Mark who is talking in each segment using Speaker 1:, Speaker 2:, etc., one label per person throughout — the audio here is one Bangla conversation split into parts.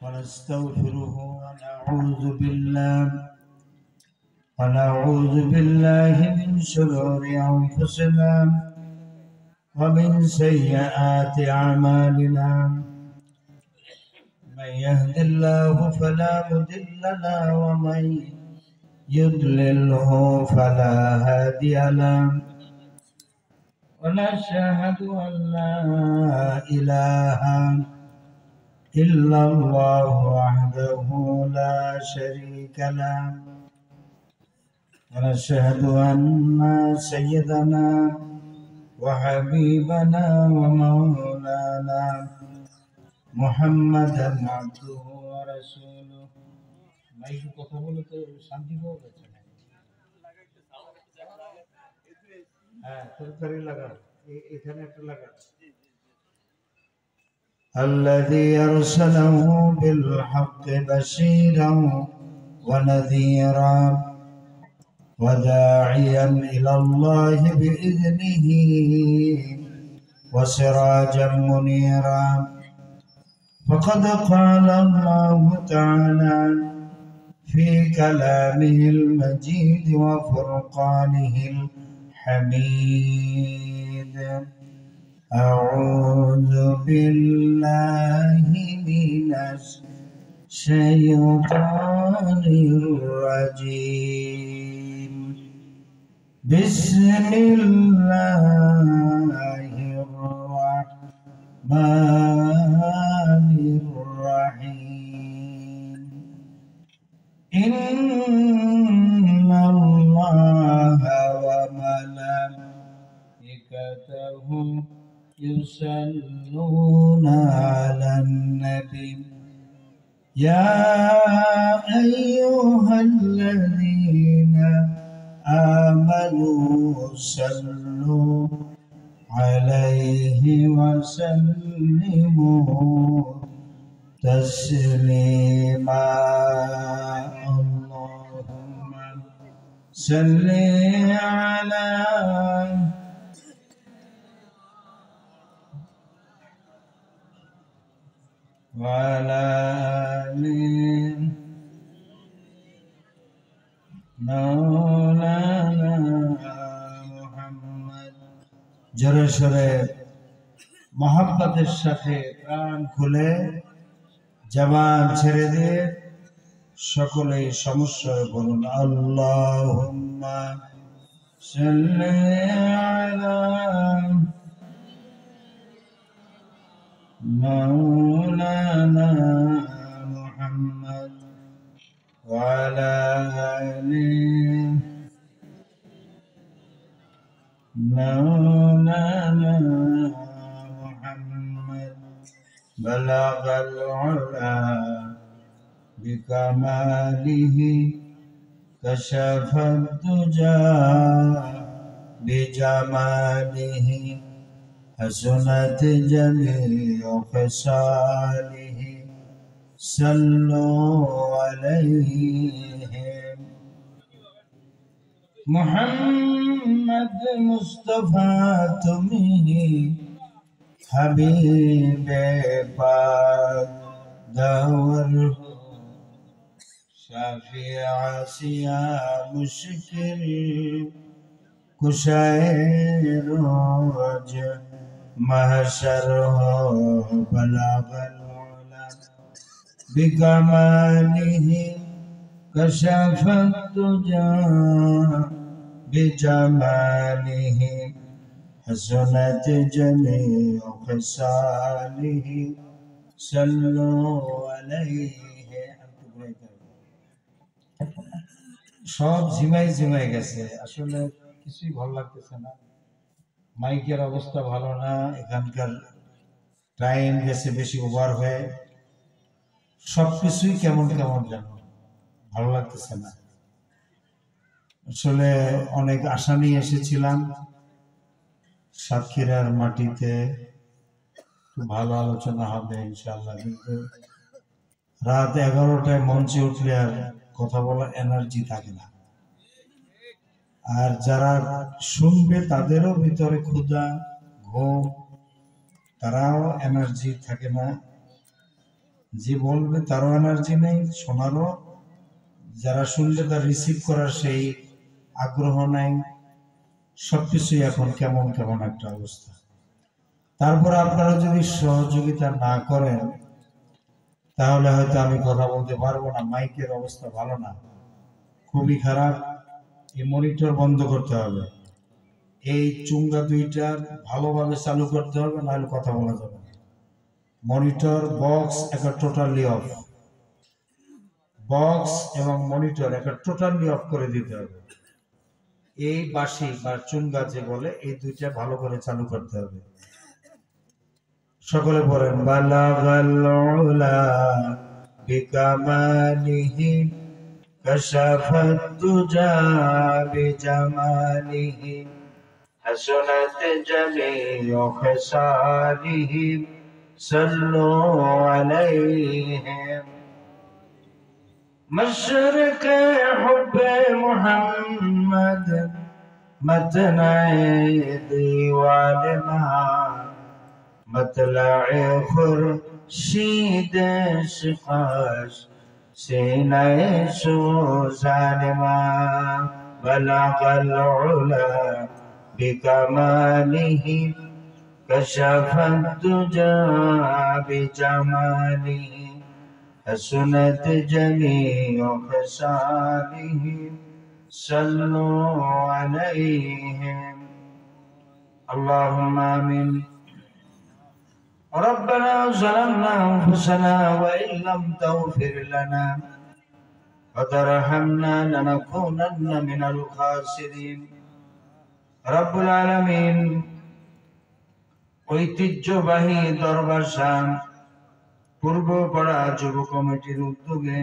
Speaker 1: ونستغفره ونعوذ بالله من شرور أنفسنا ومن سيئات أعمالنا. من يهد الله فلا مضل له ومن يضلله فلا هادي له. ونشهد أن لا إله إلا الله وحده لا شريك له. ونشهد أن سيدنا وحبيبنا ومولانا محمدا عبده ورسوله. মাইকে কথা বলে তো শান্তি পাওয়া যাচ্ছে না। হ্যাঁ, তরকারি লাগা, এখানে একটা লাগা। الذي أرسله بالحق بشيرا ونذيرا وداعيا إلى الله بإذنه وسراجا منيرا. فقد قال الله تعالى في كلامه المجيد وفرقانه الحميد: أعوذ بالله من الشيطان الرجيم. بسم الله الرحمن الرحيم. إن الله وملائكته يصلون على النبي يا أيها الذين آمنوا صلوا عليه وسلموا تسليما. اللهم صل على وعلى آل مولانا محمد. জোরে সোরে মহব্বতের সাথে প্রাণ খুলে জবান ছেড়ে দিয়ে সকলেই সমস্যায় বলুন আল্লাহুম্মা সাল্লি আলা مولانا محمد وعلى آل مولانا محمد. بلغ العلا بكماله كشف الدجى بجماله حسنت جميع خصاله. صلوا عليه محمد مصطفى تمہیں حبیب پاک دور ہو. شافع سیا مشکل کشائے روز محشر ہو. بلغ العلا بکمالہ کشف الدجى بجمالہ حسنت جميع خصاله. صلوا عليه. সব ঝিমাই গেছে, আসলে কিছুই ভালো লাগতেছে না। মাইকের অবস্থা ভালো না, এখানকার টাইম গেছে বেশি ওভার হয়ে, সবকিছুই কেমন কেমন যেন ভালো লাগতেছে না। আসলে অনেক আশা নিয়ে এসেছিলাম সাতক্ষীরার মাটিতে, ভালো আলোচনা হবে ইনশাআল্লাহ, কিন্তু রাত 11টায় মঞ্চে উঠলে আর কথা বলার এনার্জি থাকে না। আর যারা শুনবে তাদেরও ভিতরে ক্ষুধা, ঘুম, তারাও এনার্জি থাকে না। যে বলবে তারও এনার্জি নেই শোনারও, যারা শুনলে তার রিসিভ করার সেই আগ্রহ নাই। সবকিছুই এখন কেমন কেমন একটা অবস্থা। তারপরে আপনারা যদি সহযোগিতা না করেন তাহলে হয়তো আমি কথা বলতে পারবো না। মাইকের অবস্থা ভালো না, খুবই খারাপ। এই মনিটর বন্ধ করতে হবে, এই চুঙ্গা দুইটা ভালোভাবে চালু করতে হবে, নাহলে কথা বলা যাবে না। মনিটর বক্স একটা টোটালি অফ, বক্স এবং মনিটর একটা টোটালি অফ করে দিতে হবে। এই বাঁশি বা চুঙ্গা যে বলে, এই দুইটা ভালো করে চালু করতে হবে। সকলে পড়েন বালাগাল উলা বিকামালিহি কাশাফাত দুজা বিজামালিহি হাসনাত জামিউ খিসালিহি সাল্লু আলাইহি مشرق حب محمد متنع ديوان مها مطلع خورشید شقاش سینه سوزان ما بلغ العلا بكماله كشف الدجى بجماله حسنت جميع خصاله صلوا عليهم اللهم آمين ربنا ظلمنا أنفسنا وإن لم تغفر لنا وترحمنا لنكونن من الخاسرين رب العالمين ঐতিহ্যবাহী দরবার শাহ পূর্বপাড়া যুব কমিটির উদ্যোগে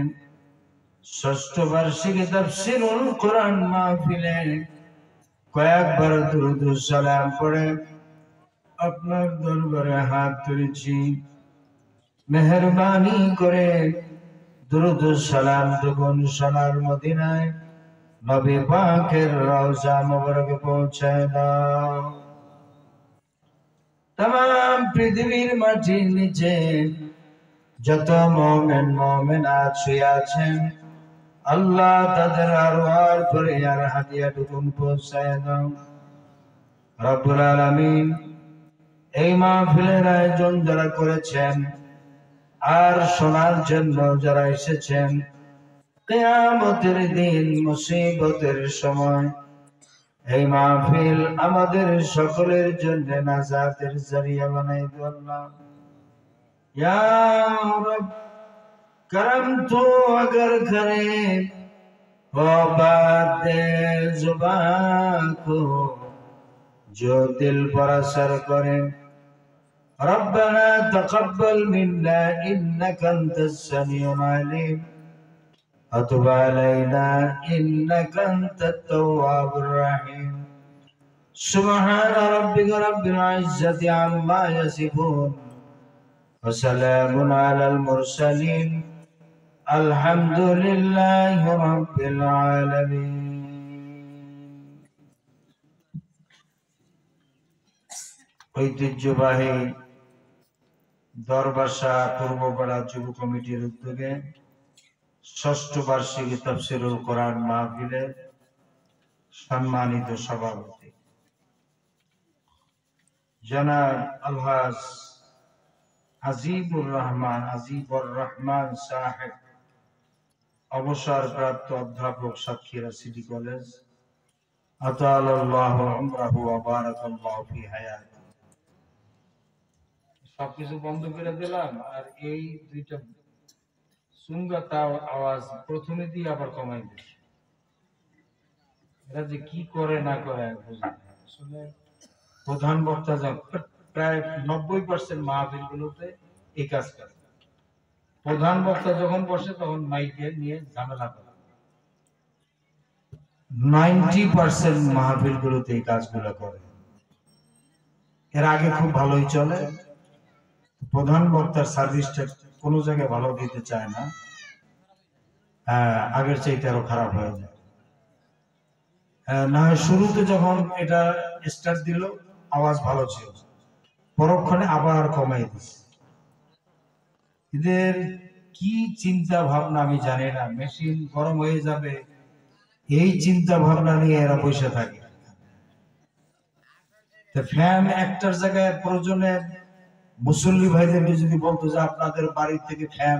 Speaker 1: ষষ্ঠ বার্ষিকী তাফসীরুল কোরআন মাহফিলে কয়েকবার দুরূদ ও সালাম পড়ে আপনার দরবারে হাত তুলেছি। মেহেরবানি করে দুরূদ ও সালাম দুগুণ সোনার মদিনায় নবী পাকের রওজা মুবারকে পৌঁছায় দাও। तमाम পৃথিবীর মাটির নিচে যত মুমিন মুমিনাত শুয়ে আছেন, আল্লাহ তাদের আরওয়ার পরে আর হাদিয়াটুকু পৌঁছায় দাও। রব্বুল আলামিন এই মাহফিলের আয়োজন যারা করেছেন আর শোনার জন্য যারা এসেছেন, কিয়ামতের দিন মুসিবতের সময় এই মাহফিল আমাদের সকলের জন্য নাজাতের জরিয়া বানাই দাও আল্লাহ। या रब करम तो अगर करे हो बात जुबान को जो दिल पर असर करे रब्बना तकब्बल मिन्ना इन्नका अंतस समीउल अलीम वतुब अलैना इन्नका अंतत तव्वाबुर रहीम सुब्हान रब्बिका रब्बिल इज्जति अम्मा यसिफून وسلام على المرسلين الحمد لله رب العالمين ঐতিহ্যবাহী দরবাসা পূর্বপাড়া যুব কমিটির উদ্যোগে ষষ্ঠ বার্ষিকী তাফসীরুল কোরআন মাহফিলের সম্মানিত সভাপতি জনাব আলহাজ আজিবুর রহমান সাহেব, অবসরপ্রাপ্ত অধ্যাপক সাতক্ষীরা সিটি কলেজ, আতালাল্লাহু উমরাহু ওয়া বারাকাল্লাহু ফি হায়াতি। সবকিছু বন্ধ করে দিলাম, আর এই দুইটা সুঙ্গাতা আওয়াজ প্রথমে দিয়ে আবার কমাই দিই। এরা যে কি করে না করে বুঝি না। আসলে প্রধান বক্তা প্রায় 90% মাহফিল গুলোতে এই কাজ করে। প্রধান বক্তা যখন বসে তখন মাইকে নিয়ে ঝামেলা করে। 90% মাহফিল গুলোতে এই কাজগুলো করে। এর আগে খুব ভালোই চলে, প্রধান বক্তার সার্ভিসটা কোনো জায়গায় ভালো দিতে চায় না, আগের চাইতে আরো খারাপ হয়ে যায়। না হয় শুরুতে যখন এটা স্টার্ট দিল আওয়াজ ভালো ছিল, পরক্ষণে আবার কমাই দিচ্ছে। এদের কি চিন্তা ভাবনা আমি জানি না। মেশিন গরম হয়ে যাবে এই চিন্তা ভাবনা নিয়ে এরা বসে থাকে। ফ্যান একটার জায়গায় প্রয়োজনে মুসল্লি ভাইদেরকে যদি বলতো যে আপনাদের বাড়ি থেকে ফ্যান,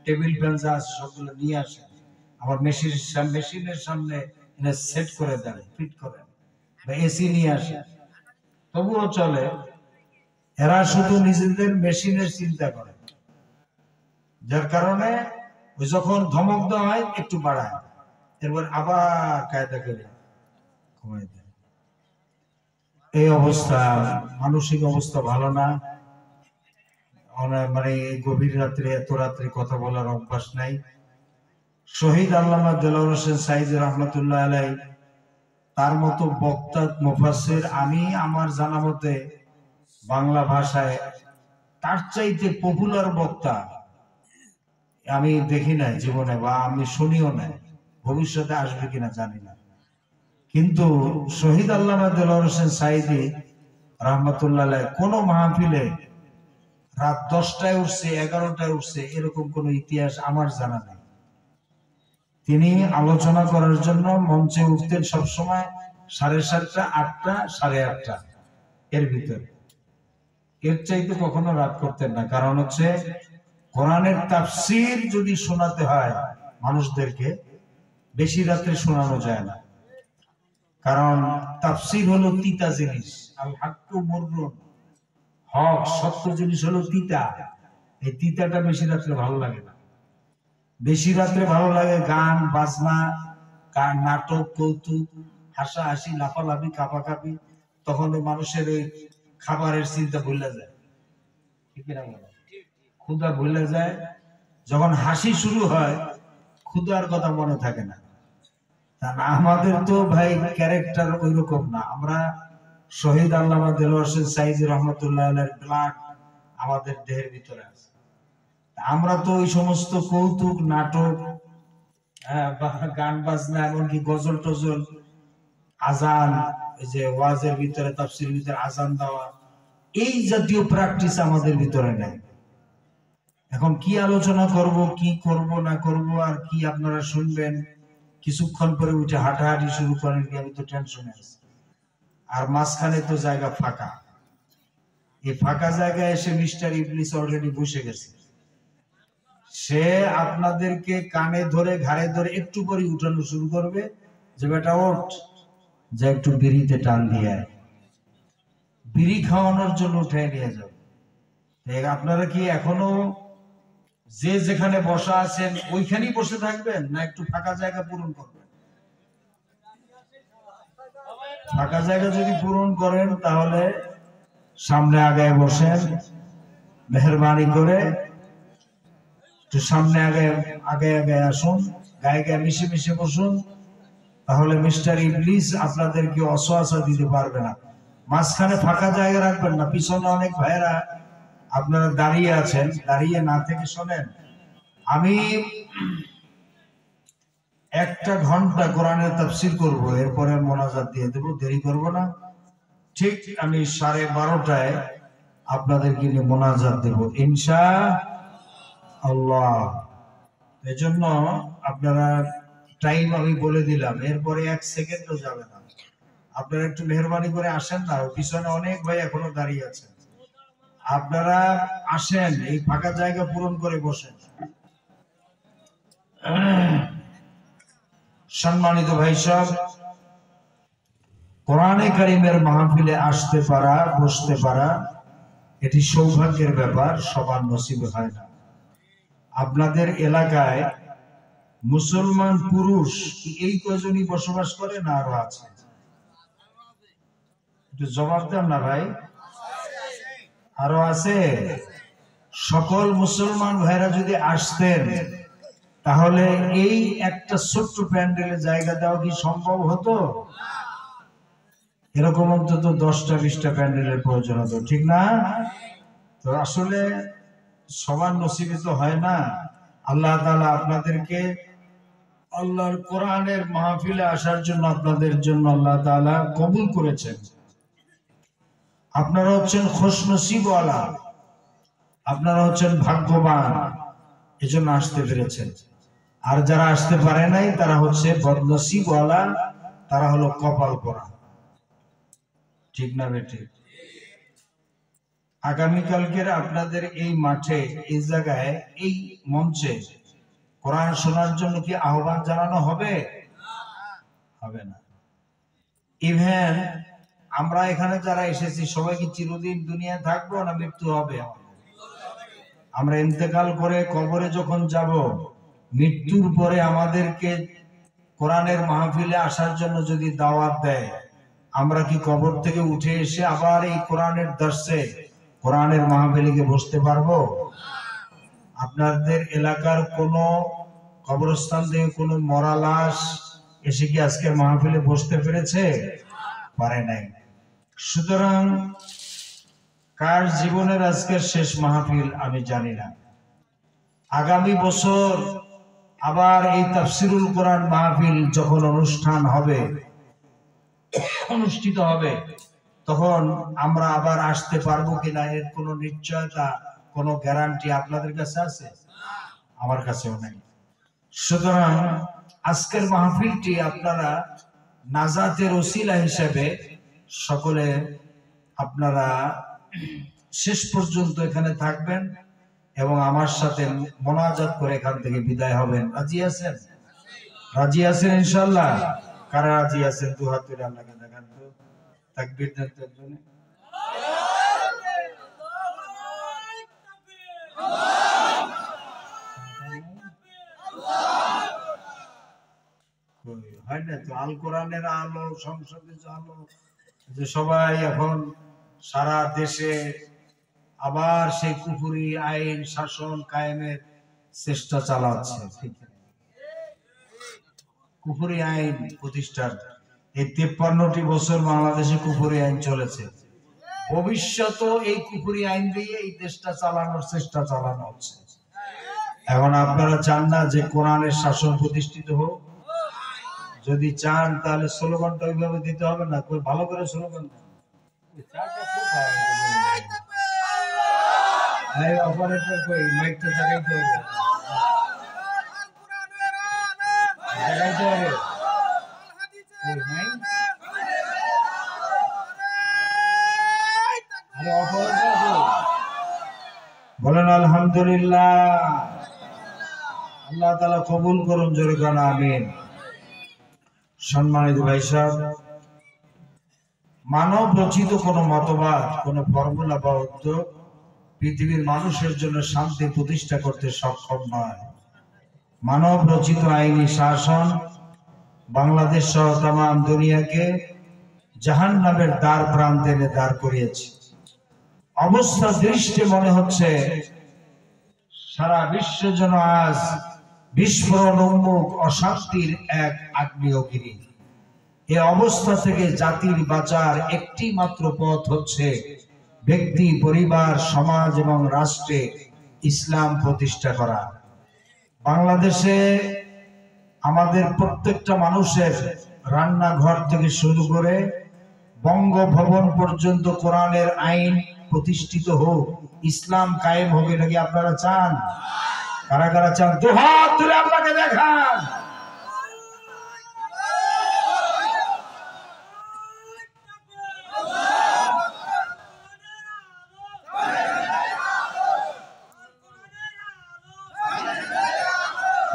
Speaker 1: টেবিল ফ্যান যা আছে সবগুলো নিয়ে আসেন, আমার মেশিনের সামনে এনে সেট করে দেন, ফিট করেন, বা এসি নিয়ে আসেন, তবুও চলে। এরা শুধু নিজেদের মেশিনের চিন্তা করে, যার কারণে ওই যখন ধমক দেওয়া হয় একটু বাড়ায়, এরপর আবার কায়দা করে কমাই দেয়। এই অবস্থা, মানসিক অবস্থা ভালো না। মানে গভীর রাত্রে এত রাত্রে কথা বলার অভ্যাস নাই। শহীদ আল্লামা দেলোয়ার হোসেন সাঈদী রহমতুল্লাহ আলাই, তার মতো বক্তা মুফাসসির আমি আমার জানা মতে বাংলা ভাষায় তার চাইতে পপুলার বক্তা আমি দেখি নাই জীবনে, বা আমি শুনিও নাই, ভবিষ্যতে আসবে কিনা জানি না। কিন্তু শহীদ আল্লামা দেলোয়ার হোসেন সাঈদী রহমতুল্লাহ আলাই কোন মাহফিলে রাত 10টায় উঠছে, 11টায় উঠছে এরকম কোন ইতিহাস আমার জানা নেই। তিনি আলোচনা করার জন্য মঞ্চে উঠতেন সবসময় 7:30, 8টা, 8:30 এর ভিতরে, এর চাইতে কখনো রাত করতেন না। কারণ হচ্ছে কোরআনের তাফসীর যদি শোনাতে হয় মানুষদেরকে, বেশি রাত্রে শোনানো যায় না। কারণ তাফসীর হলো তিতা জিনিস, আল হাক্কু মুররুন, হক সত্য জিনিস হলো তিতা। এই তিতাটা বেশি রাত্রে ভালো লাগে না। বেশি রাত্রে ভালো লাগে গান বাজনা, নাটক, কৌতুক, হাসাহাসি, লাফালাফি, কাঁপাকাঁপি। তখন মানুষের ওই খাবারের চিন্তা ভুলে যায়, ঠিক না? ক্ষুধা ভুলে যায়। যখন হাসি শুরু হয় ক্ষুধার কথা মনে থাকে না। আমাদের তো ভাই ক্যারেক্টার ওই রকম না। আমরা শহীদ আল্লামা দেলোয়ার হোসেন সাঈদী রহমতুল্লাহ আলাইহির ব্লাড আমাদের দেহের ভিতরে আছে। আমরা তো ওই সমস্ত কৌতুক, নাটক, গান বাজনা, এমনকি গজল টজল, আজান, এই যে ওয়াজের ভিতরে তাফসীরের ভিতরে আজান দেওয়া, এই জাতীয় প্র্যাকটিস আমাদের ভিতরে নেই। এখন কি আলোচনা করব, কি করব না করব, আর কি আপনারা শুনবেন, কিছুক্ষণ পরে উঠে হাঁটাহাঁটি শুরু করেন, কি আমি তো টেনশনে আছি। আর মাঝখানে তো জায়গা ফাঁকা। এই ফাঁকা জায়গায় এসে মিস্টার ইবলিস অলরেডি বসে গেছে। সে আপনাদেরকে কানে ধরে, ঘাড়ে ধরে একটু করে উঠানো শুরু করবে যে বেটা ওঠ, যা একটু বিড়িতে টান দিয়ে বিড়ি খাওয়ানোর জন্য উঠে নিয়ে যাবে। আপনারা কি এখনো যে যেখানে বসা আছেন ওইখানেই বসে থাকবেন, না একটু ফাঁকা জায়গা পূরণ করবেন? ফাঁকা জায়গা যদি পূরণ করেন তাহলে সামনে আগায় বসেন, মেহরবানি করে একটু সামনে আগে আগে আগে আসুন, গায়ে গায়ে মিশে মিশে বসুন। তাহলে মিস্টার ইবলিস আপনাদেরকে অসহাসা দিতে পারবে না। মাঝখানে ফাঁকা জায়গা রাখবেন না। পিছনে অনেক ভাইয়েরা আপনারা দাঁড়িয়ে আছেন, দাঁড়িয়ে না থেকে শোনেন। আমি 1 ঘন্টা কোরআনের তাফসীর করব, এরপরে মোনাজাত দিয়ে দেব, দেরি করব না। ঠিক আমি 12:30টায় আপনাদেরকে নিয়ে মোনাজাত দেব ইনশাআল্লাহ। এজন্য আপনারা টাইম আমি বলে দিলাম, এরপরে 1 সেকেন্ডও যাবে না। আপনারা একটু মেহরবানি করে আসেন না, পিছনে অনেক ভাই এখনো দাঁড়িয়ে আছেন। আপনারা আসেন, এই ফাঁকা জায়গা পূরণ করে বসেন। সম্মানিত ভাই সব, কোরআনে কারিমের মাহফিলে আসতে পারা, বসতে পারা, এটি সৌভাগ্যের ব্যাপার, সবার নসিবে হয় না। আপনাদের এলাকায় মুসলমান পুরুষ কি এই কয়জনই বসবাস করে, না আরো আছে? একটু জবাব দেন না ভাই, আরো আছে? সকল মুসলমান ভাইরা যদি আসতেন তাহলে এই একটা ছোট্ট প্যান্ডেলে জায়গা দেওয়া কি সম্ভব হতো? এরকম অন্তত 10টা 20টা প্যান্ডেলের প্রয়োজন হতো, ঠিক না? তো আসলে সবার নসিবে তো হয় না। আল্লাহ তাআলা আপনাদেরকে আল্লাহর কোরআনের মাহফিলে আসার জন্য আপনাদের জন্য আল্লাহ তাআলা কবুল করেছেন। আপনারা হচ্ছেন খুশনসিবওয়ালা। আপনারা হচ্ছেন ভাগ্যবান, এজন্য আসতে পেরেছেন। আর যারা আসতে পারে নাই তারা হচ্ছে বদনসিবওয়ালা, তারা হলো কপাল পোড়া। ঠিক না বেটি? আগামীকালকের আপনাদের এই মাঠে, এই জায়গায়, এই মঞ্চে কোরআন শোনার জন্য কি আহ্বান জানানো হবে? হবে না। ইভেন আমরা এখানে যারা এসেছি সবাই কি চিরদিন দুনিয়ায় থাকবো না মৃত্যু হবে? আমরা ইন্তেকাল করে কবরে যখন যাব, মৃত্যুর পরে আমাদেরকে কোরআনের মাহফিলে আসার জন্য যদি দাওয়াত দেয়, আমরা কি কবর থেকে উঠে এসে আবার এই কোরআনের দর্শে, কোরআনের মাহফিলে গিয়ে বসতে পারবো? আপনাদের এলাকার কোন কবরস্থান থেকে কোন মরা লাশ এসে কি আজকে মাহফিলে বসতে পেরেছে? পারে নাই। সুতরাং কার জীবনের আজকের শেষ মাহফিল আমি জানি না। আগামী বছর আবার এই তাফসিরুল কোরআন মাহফিল যখন অনুষ্ঠিত হবে, তখন আমরা আবার আসতে পারবো কিনা এর কোনো নিশ্চয়তা, কোনো গ্যারান্টি আপনাদের কাছে আছে? আমার কাছেও নাই। সুতরাং আজকের মাহফিলটি আপনারা নাজাতের ওসিলা হিসেবে সকলে আপনারা শেষ পর্যন্ত এখানে থাকবেন এবং আমার সাথে মোনাজাত করে এখান থেকে বিদায় হবেন। রাজি আছেন? রাজি আছেন ইনশাআল্লাহ? কারা রাজি আছেন দু হাত তুলে আল্লাহকে দেখান তো। তাকবীর দেন তো একজনে। হয় না তো, আল কোরআনের আলো, সংসদের আলো, যে সবাই এখন সারা দেশে আবার সেই কুফরি আইন শাসন কায়েমের চেষ্টা চালাচ্ছে। কুফরি আইন প্রতিষ্ঠার এই 53টি বছর বাংলাদেশে কুফরি আইন চলেছে। ভবিষ্যতে এই কুফরি আইন দিয়ে এই দেশটা চালানোর চেষ্টা চালানো হচ্ছে। এখন আপনারা চান না যে কোরআনের শাসন প্রতিষ্ঠিত হোক? যদি চান তাহলে স্লোগানটা ওইভাবে দিতে হবে না, ভালো করে স্লোগান দেন। অপারেটর কই, মাইকটা জাগাইতে হবে, জাগাইতে হবে। বলেন আলহামদুলিল্লাহ। আল্লাহ তাআলা কবুল করুন, জোরে কান আমিন। সম্মানিত ভাই সাহেব, মানব রচিত কোন মতবাদ, কোন ফর্মুলা বা উদ্যোগ পৃথিবীর মানুষের জন্য শান্তি প্রতিষ্ঠা করতে সক্ষম নয়। মানব রচিত আইনি শাসন বাংলাদেশ সহ তামাম দুনিয়াকে জাহান্নামের দ্বার প্রান্তে এনে দাঁড় করিয়েছে। অবস্থা দৃষ্টে মনে হচ্ছে সারা বিশ্ব যেন আজ বিস্ফোরণ উন্মুখ অশান্তির এক আগ্নেয়গিরি। এই অবস্থা থেকে জাতির বাঁচার একটি মাত্র পথ হচ্ছে ব্যক্তি, পরিবার, সমাজ এবং রাষ্ট্রে ইসলাম প্রতিষ্ঠা করা। বাংলাদেশে আমাদের প্রত্যেকটা মানুষের রান্নাঘর থেকে শুরু করে বঙ্গভবন পর্যন্ত কোরআনের আইন প্রতিষ্ঠিত হোক, ইসলাম কায়েম হোক। এটা কি আপনারা চান? কারা কারা চান? দুহাত তুলে আপনাকে দেখান।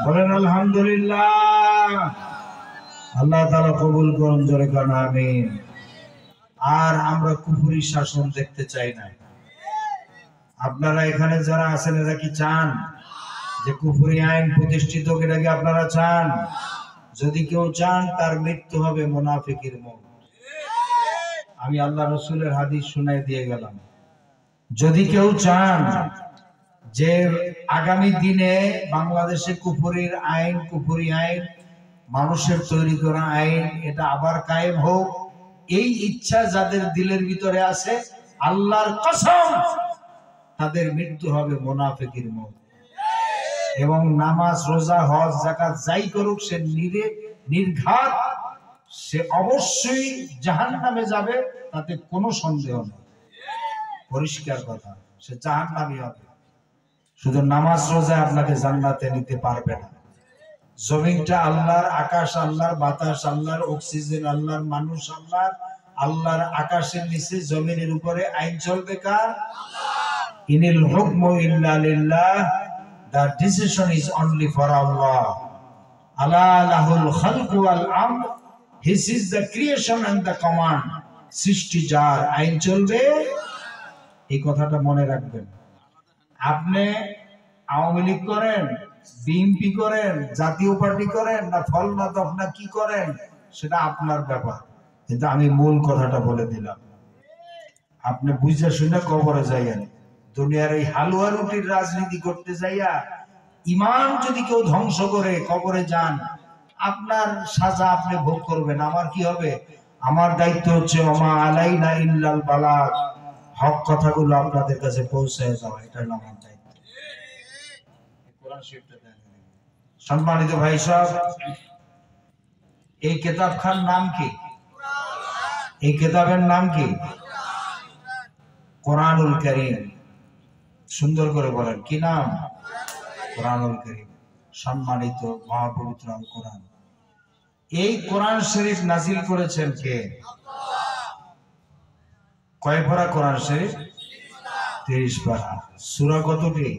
Speaker 1: বলেন আলহামদুলিল্লাহ। আল্লাহ তাআলা কবুল করুন, জোরে কান আমিন। আর আমরা কুফরি শাসন দেখতে চাই না। আপনারা এখানে যারা আছেন এরা কি চান যে কুফরি আইন প্রতিষ্ঠিত হোক? এটা কি আপনারা চান? যদি কেউ চান তার মৃত্যু হবে মুনাফিকের মত। আমি আল্লাহ রাসূলের হাদিস শুনাই দিয়ে গেলাম। যদি কেউ চান যে আগামী দিনে বাংলাদেশে কুফরি আইন মানুষের তৈরি করা আইন এটা আবার কায়েম হোক, এই ইচ্ছা যাদের দিলের ভিতরে আছে, আল্লাহর কসম তাদের মৃত্যু হবে মুনাফিকের মত। এবং নামাজ, রোজা, হজ, যাকাত যাই করুক, সে নির্ঘাত সে অবশ্যই জাহান্নামে যাবে, তাতে কোনো সন্দেহ নেই। পরিষ্কার কথা, সে জাহান্নামী হবে। শুধু নামাজ রোজা আপনাকে জান্নাতে নিতে পারবে না। জমিনটা আল্লাহর, আকাশ আল্লাহর, বাতাস আল্লাহর, অক্সিজেন আল্লাহর, মানুষ আল্লাহর। আল্লাহর আকাশের নিচে জমিনের উপরে আইন চলবে কার? ইনিল হুকমু ইল্লা লিল্লাহ, the decision is only for Allah. আলা লাহুল খালকু ওয়াল আমর, his is the creation and the command. সৃষ্টি যার, আইন চলবে। এই কথাটা মনে রাখবেন। আপনি আওয়ামী লীগ করেন, বিএনপি করেন, জাতীয় পার্টি করেন, না ফলনা দফনা কি করেন, সেটা আপনার ব্যাপার, কিন্তু আমি মূল কথাটা বলে দিলাম। আপনি বুঝে শুনে কবরে যাইয়েন। দুনিয়ার এই হালুয়া রুটির রাজনীতি করতে যাইয়া ইমান যদি কেউ ধ্বংস করে কবরে যান, আপনার সাজা আপনি ভোগ করবেন। আমার কি হবে? আমার দায়িত্ব হচ্ছে ওমা আলাইনা ইল্লাল বালাগ, হক কথাগুলো আপনাদের কাছে পৌঁছায় যাওয়া, এটা হলো আমার দায়িত্ব। কোরআন শরীফটা দেখেন। সম্মানিত ভাই সাহেব, এই কিতাবখান নাম কি? এই কিতাবের নাম কি? কোরআনুল কারীম। সুন্দর করে বলেন, কি নাম? কোরআনুল কারীম। সম্মানিত মহাপবিত্র আল কোরআন। এই কোরআন শরীফ নাজিল করেছেন কে? কয় পারা কোরআন শরীফ? 30 পারা। সূরা কতটি?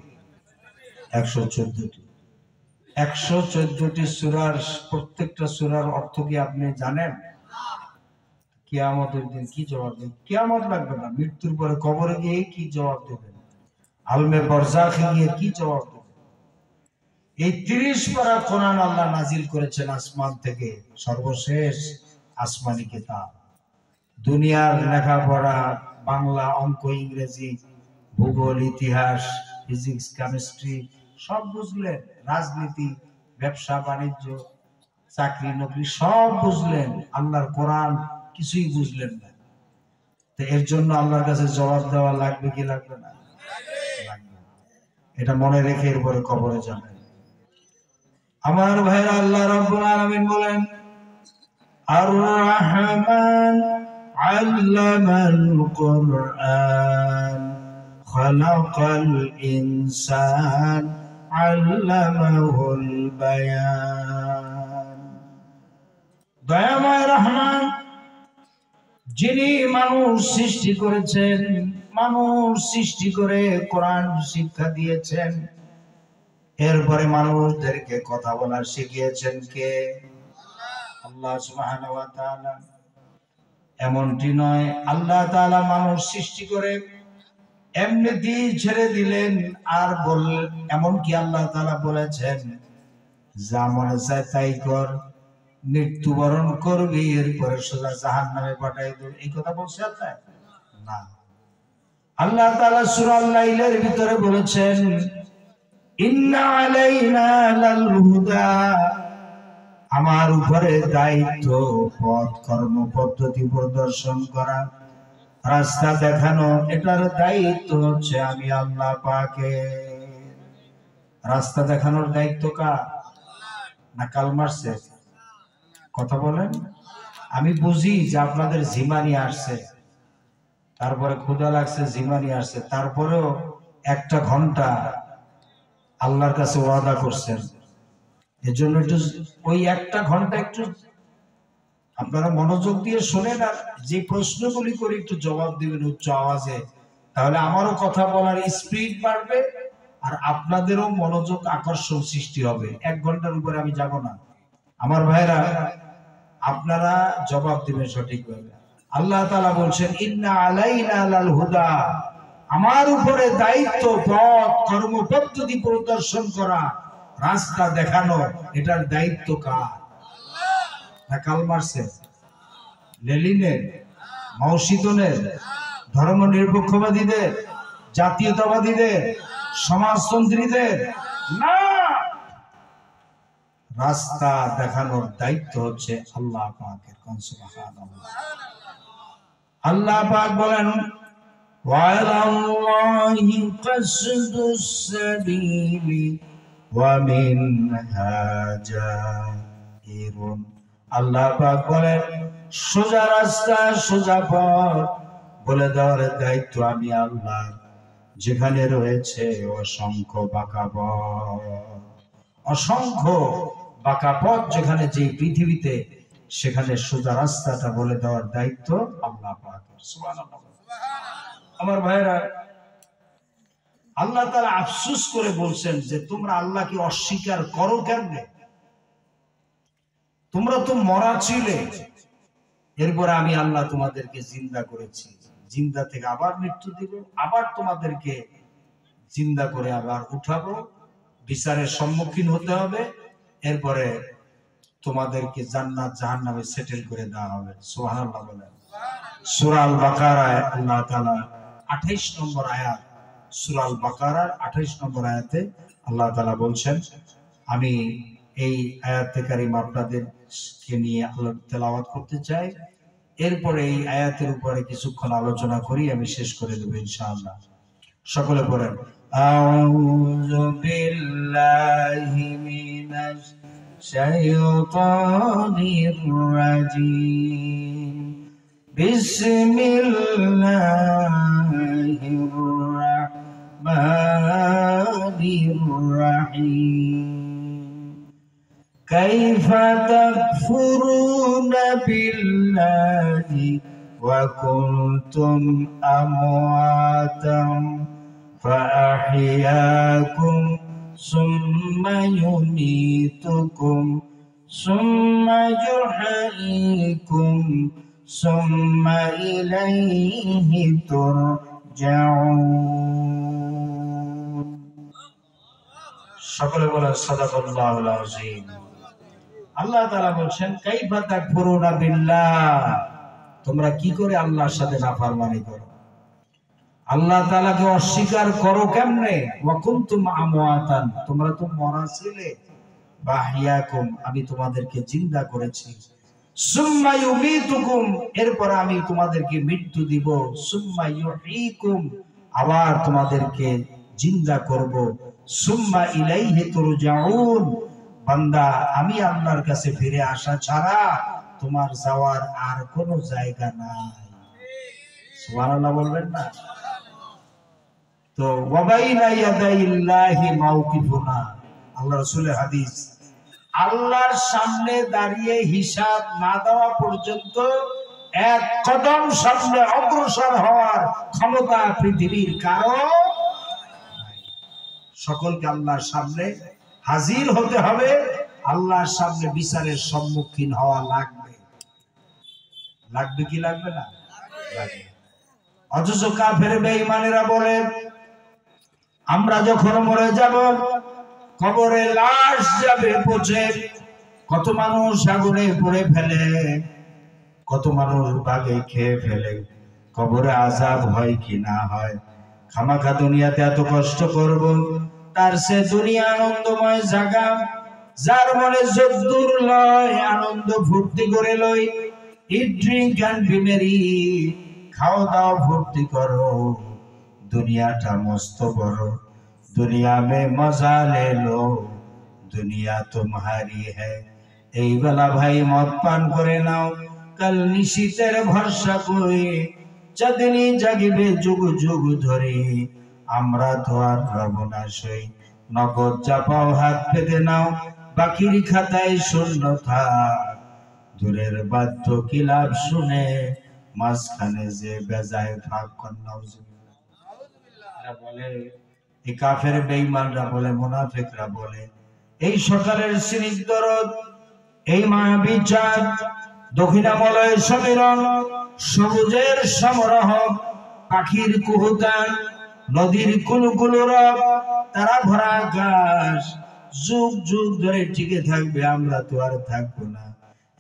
Speaker 1: 114টি। 114টি সূরার প্রত্যেকটা সূরার অর্থ কি আপনি জানেন? কিয়ামতের দিন কি জবাব দেবেন? কিয়ামত লাগবে না, মৃত্যুর পরে কবরে গিয়ে কি জবাব দেবেন? আলমে বারজাখে গিয়ে কি জবাব দেবেন? এই 30 পারা কোরআন আল্লাহ নাজিল করেছেন আসমান থেকে, সর্বশেষ আসমানি কিতাব। দুনিয়ার লেখাপড়া, বাংলা, অঙ্ক, ইংরেজি, ভূগোল, ইতিহাস, ফিজিক্স, কেমিস্ট্রি সব বুঝলেন, রাজনীতি, ব্যবসা বাণিজ্য, চাকরি নকরি সব বুঝলেন, আল্লাহর কোরআন কিছুই বুঝলেন না। তো এর জন্য আল্লাহর কাছে জবাব দেওয়া লাগবে কি লাগবে না? লাগবে। এটা মনে রেখে এরপরে কবরে যাবেন। আমার ভাইরা, আল্লাহ রাব্বুল আলামিন বলেন, আর রহমান আল্লামাল কুরআন খালাকাল ইনসান আল্লামাহুল বায়ান। দয়াময় রহমান, যিনি মানুষ সৃষ্টি করেছেন, মানুষ সৃষ্টি করে কোরআন শিক্ষা দিয়েছেন, এরপরে মানুষদেরকে কথা বলা শিখিয়েছেন কে? আল্লাহ সুবহানাহু ওয়া তাআলা। এমনটি নয় আল্লাহ তাআলা মানুষ সৃষ্টি করে এমনিতে ছেড়ে দিলেন আর বললেন, এমনকি আল্লাহ তাআলা বলেছেন যা মনে চায় তাই কর, মৃত্যুবরণ করবি, এরপরে সোজা জাহান্নামে পাঠাই দেব। এই কথা বলছে আল্লাহ না। আল্লাহ তাআলা সূরা আল-লাইলের ভিতরে বলেছেন, ইন্না আলাইনা লাল হুদা, আমার উপরে দায়িত্ব পথ কর্ম পদ্ধতি প্রদর্শন করা, রাস্তা দেখানো, এটার দায়িত্ব হচ্ছে আমি আল্লাহ পাকের। রাস্তা দেখানোর দায়িত্ব কার? না কাল মারছে? কথা বলেন। আমি বুঝি যে আপনাদের জিমানি আসছে, তারপরে ক্ষুধা লাগছে, জিমানি আসছে, তারপরেও 1 ঘন্টা আল্লাহর কাছে ওয়াদা করছেন। এর জন্য একটু ওই 1 ঘন্টা একটু আপনারা মনোযোগ দিয়ে শোনেন, আর যে প্রশ্নগুলি করে একটু জবাব দিবেন উচ্চ আওয়াজে, তাহলে আমারও কথা বলার স্পিড বাড়বে আর আপনাদেরও মনোযোগ আকর্ষণ সৃষ্টি হবে। 1 ঘন্টার উপরে আমি যাব না। আমার ভাইরা, আপনারা জবাব দিবেন সঠিকভাবে। আল্লাহ তাআলা বলছেন, ইন্না আলাইনা লাল হুদা, আমার উপরে দায়িত্ব পথ কর্ম পদ্ধতি প্রদর্শন করা, রাস্তা দেখানো, এটার দায়িত্ব কার? না কাল মার্সের, লেনিনের, মাও সেতুংয়ের, ধর্ম নিরপেক্ষবাদীদের, জাতীয়তাবাদীদের, সমাজতন্ত্রীদের না। রাস্তা দেখানোর দায়িত্ব হচ্ছে আল্লাহ পাকের। সুবহানাল্লাহ। আল্লাহ পাক বলেন, ওয়ালাল্লাহি কাসদুস সাবিলি ওয়া মিনহা জাইরুন। আল্লাহ পাক বলেন, সোজা রাস্তা, সোজা পথ বলে দেওয়ার দায়িত্ব আমি আল্লাহ। যেখানে রয়েছে অসংখ্য বাঁকা পথ, অসংখ্য বাঁকা পথ যেখানে, যে পৃথিবীতে, সেখানে সোজা রাস্তাটা বলে দেওয়ার দায়িত্ব আল্লাহ পাকের। সুবহানাল্লাহ। আমার ভাইরা, আল্লাহ তাআলা আফসোস করে বলছেন যে তোমরা আল্লাহকে অস্বীকার করো কেমনে? তোমরা তো মরা ছিলে, এরপরে আমি আল্লাহ তোমাদেরকে জিন্দা করেছি, জিন্দা থেকে আবার মৃত্যু দিব, আবার তোমাদেরকে জিন্দা করে আবার উঠাবো, বিচারের সম্মুখীন হতে হবে, এরপরে তোমাদেরকে জান্নাত জাহান্নামে সেটেল করে দেওয়া হবে। সুবহানাল্লাহ বলেন। সূরা আল বাকারায় আল্লাহ তাআলা 28 নম্বর আয়াত, সূরা আল বাকারার 28 নম্বর আয়াতে আল্লাহ তাআলা বলছেন, আমি এই আয়াতে কারিমা আপনাদেরকে নিয়ে আল্লাহ তেলাওয়াত করতে চাই, এরপরে এই আয়াতের উপরে কিছুক্ষণ আলোচনা করি, আমি শেষ করে দেব ইনশাআল্লাহ। সকলে পড়েন, আউযু বিল্লাহি মিনাশ শাইতানির রাজীম, বিসমিল্লাহির রাহমানির রাহিম, কাইফা তাকফুরুনা বিল্লাহি ওয়া কুনতুম আমওয়াতাম فأحياكم ثم يميتكم ثم يحييكم ثم إليه ترجعون। সকলে বলেন সাদাকাল্লাহুল আযীম। আল্লাহ তাআলা বলছেন, কাইফা তাকফুরুনা বিল্লাহ, তোমরা কি করে আল্লাহর সাথে নাফরমানি করো, আল্লাহ তাআলাকে অস্বীকার করো কেমনে? ওয়া কুনতুম আমওয়াতান, তোমরা তো মরা ছিলে, বাহিয়াকুম, আমি তোমাদেরকে জিন্দা করেছি, সুম্মা ইউমীতুকুম, এরপর আমি তোমাদেরকে মৃত্যু দিব, সুম্মা ইউহয়িকুম, আবার তোমাদেরকে জিন্দা করব, সুম্মা ইলাইহি তুরজাউন, বান্দা আমি আল্লাহর কাছে ফিরে আসা ছাড়া তোমার যাওয়ার আর কোনো জায়গা নাই। সুবহানাল্লাহ বলবেন না? তো ওয়াবাইনা ইয়াদাইল্লাহি মাওকিফুনা, আল্লাহ রাসূলের হাদিস, আল্লাহর সামনে দাঁড়িয়ে হিসাব না দেওয়া পর্যন্ত এক কদম সামনে অগ্রসর হওয়ার ক্ষমতা পৃথিবীর কারো নাই। সকলকে আল্লাহর সামনে হাজির হতে হবে, আল্লাহর সামনে বিচারের সম্মুখীন হওয়া লাগবে। লাগবে কি লাগবে না? লাগবে। অথচ কাফের বেঈমানেরা বলে, আমরা যখন মরে যাব, কবরে লাশ যাবে পচে, কত মানুষ আগুনে পুড়ে ফেলে, কত মানুষ বাগে খেয়ে ফেলে, কবরে আযাব হয় কি না হয়, খামাখা দুনিয়াতে এত কষ্ট করব, তার সে দুনিয়া আনন্দময় জায়গা, যার মনে যদ্দুর লয় আনন্দ ফুর্তি করে লই, ইট ড্রিঙ্ক এন্ড বি মেরি, খাও দাও ফুর্তি করো, দুনিয়াটা মস্ত বড়, दुनिया में मजा ले लो, दुनिया तुम्हारी है, এই বেলা ভাই মদ পান করে নাও, কাল নিশীতের ভরসা কই, চাঁদনি জাগিবে যুগ যুগ ধরে, আমরা তো আর রব না সই, নগদ চাপাও হাত পেতে নাও, বাকির খাতায় শূন্য থাক, দূরের বাদ্য কি লাভ শুনে, মাঝখানে যে বেজায় ফাঁক। কন্যা বলে, এই কাফের বেঈমানরা বলে, মুনাফিকরা বলে, এই সকালের স্নিগ্ধরোদ, এই মায়াবী চাঁদ, দক্ষিণামলয় সমীরণ, সবুজের সমারোহ, পাখির কুহুতান, নদীর কুলকুল রব, তারা ভরা আকাশ, যুগ যুগ ধরে টিকে থাকবে, আমরা তো আর থাকবো না।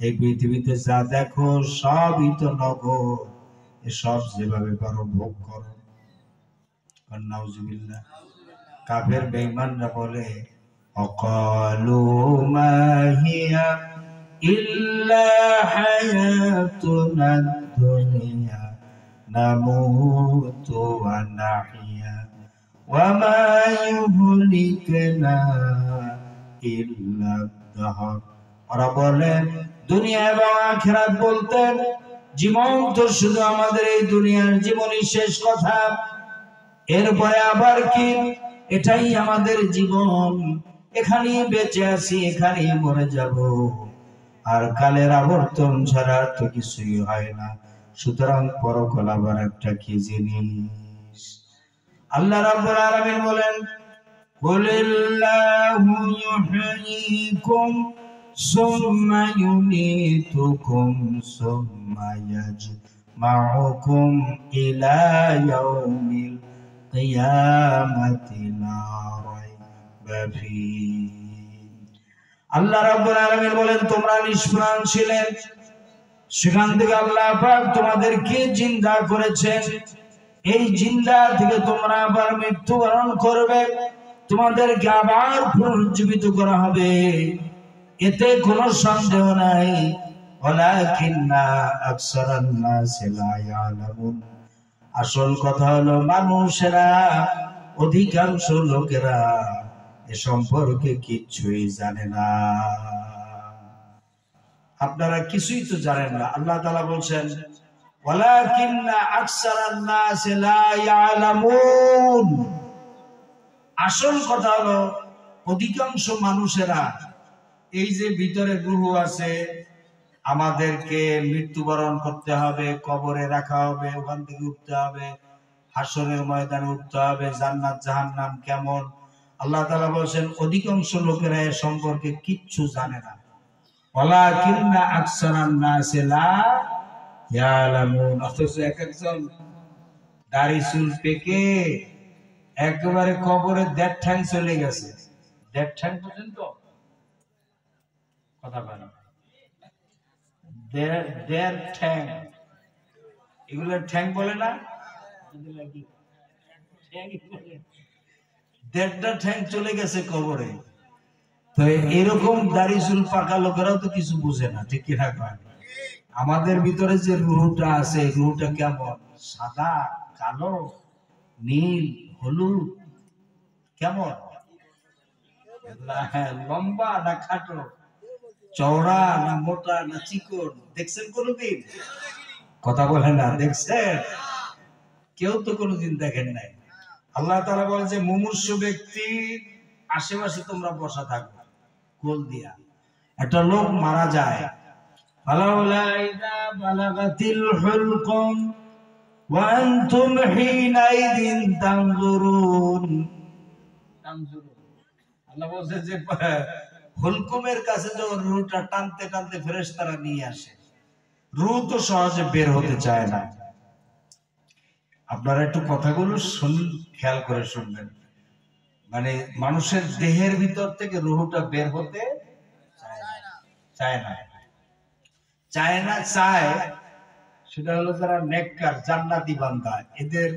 Speaker 1: এই পৃথিবীতে যা দেখো সবই তো নগদ, এসব যেভাবে পারো ভোগ করো। নাউজুবিল্লাহ। কাফের বেঈমানরা বলে, অকালু মা হিয়া ইল্লা হায়াতুনা দুনিয়া নামুতু ওয়া নাহিয়া ওয়া মা ইউহলিকুনা ইল্লা দাহর। ওরা বলে, দুনিয়া এবং আখিরাত বলতেন, জীবন তো শুধু আমাদের এই দুনিয়ার জীবনই শেষ কথা, এরপরে আবার কি, এটাই আমাদের জীবন, এখানেই বেঁচে আছি, এখানেই মরে যাব, আর কালের আবর্তন ছাড়া তো কিছুই হয় না। সুতরাং পরকাল আবার একটা কি জিনিস। আল্লাহ রাব্বুল আলামিন বলেন, কুলিল্লাহু ইউহয়িকুম সুম্মা ইউমীতুকুম সুম্মা ইয়াজমাউকুম ইলা ইয়াউমিল কিয়ামাতি লা রাইবা ফীহি। আল্লাহ রাব্বুল আলামিন বলেন, তোমরা নিষ্প্রাণ ছিলে, সেখান থেকে আল্লাহ পাক তোমাদেরকে জিন্দা করেছেন, এই জিন্দা থেকে তোমরা আবার মৃত্যুবরণ করবে, তোমাদেরকে আবার পুনর্জীবিত করা হবে, এতে কোনো সন্দেহ নাই। ওয়ালাকিন্না আকসারান নাসি লা ইয়ালামুন, আসল কথা হলো মানুষেরা, অধিকাংশ লোকেরা এ সম্পর্কে কিচ্ছুই জানে না। আপনারা কিছুই তো জানেন না। আল্লাহ তাআলা বলছেন, ওয়ালাকিন্না আকসারান নাসি লা ইয়ালামুন, আসল কথা হলো অধিকাংশ মানুষেরা, এই যে ভিতরে রূহ আছে, আমাদেরকে মৃত্যুবরণ করতে হবে, কবরে রাখা হবে, ওখান থেকে উঠতে হবে, হাসরের ময়দানে উঠতে হবে, জান্নাত জাহান্নাম কেমন, আল্লাহ তাআলা বলেন অধিকাংশ লোকেরা এ সম্পর্কে কিচ্ছু জানে না। ওয়ালাকিন্না আকসারান নাসি লা ইয়ালামুন, অথচ একজন দাড়ি চুল পেকে একেবারে কবরে দেড় ঠ্যাং চলে গেছে, দেড় ঠ্যাং পর্যন্ত কথা বলে, দেড় ঠ্যাং, এগুলো ঠ্যাং বলে না, দেড়টা ঠ্যাং চলে গেছে কবরে। তো এরকম দাড়ি চুল পাকা লোকেরাও তো কিছু বুঝে না, ঠিক কি না? আমাদের ভিতরে যে রুহটা আছে, রুহটা কেমন, সাদা, কালো, নীল, হলুদ, কেমন, লম্বা না খাটো, চওড়া না মোটা না চিকন, দেখছেন কোনদিন? কথা বলে না, দেখছেন? কেউ তো কোনদিন দেখেন নাই। আল্লাহ তাআলা বলে যে মুমূর্ষু ব্যক্তির আশেপাশে তোমরা বসা থাকো, কোল দিয়া। একটা লোক মারা যায়, ফালাউলা ইযা বালাগাতিল হুলকুম ওয়া আনতুম হিনাইদিন তানজুরুন, আল্লাহ বলছে যে হুলকুমের কাছে যখন রূহটা টানতে টানতে ফেরেশতারা নিয়ে আসে, রূহ তো সহজে বের হতে চায় না। আপনারা একটু কথাগুলো খেয়াল করে শুনবেন, মানে মানুষের দেহের ভিতর থেকে রূহটা বের হতে চায় না, চায় সেটা হলো যারা নেককার জান্নাতি বান্দা, এদের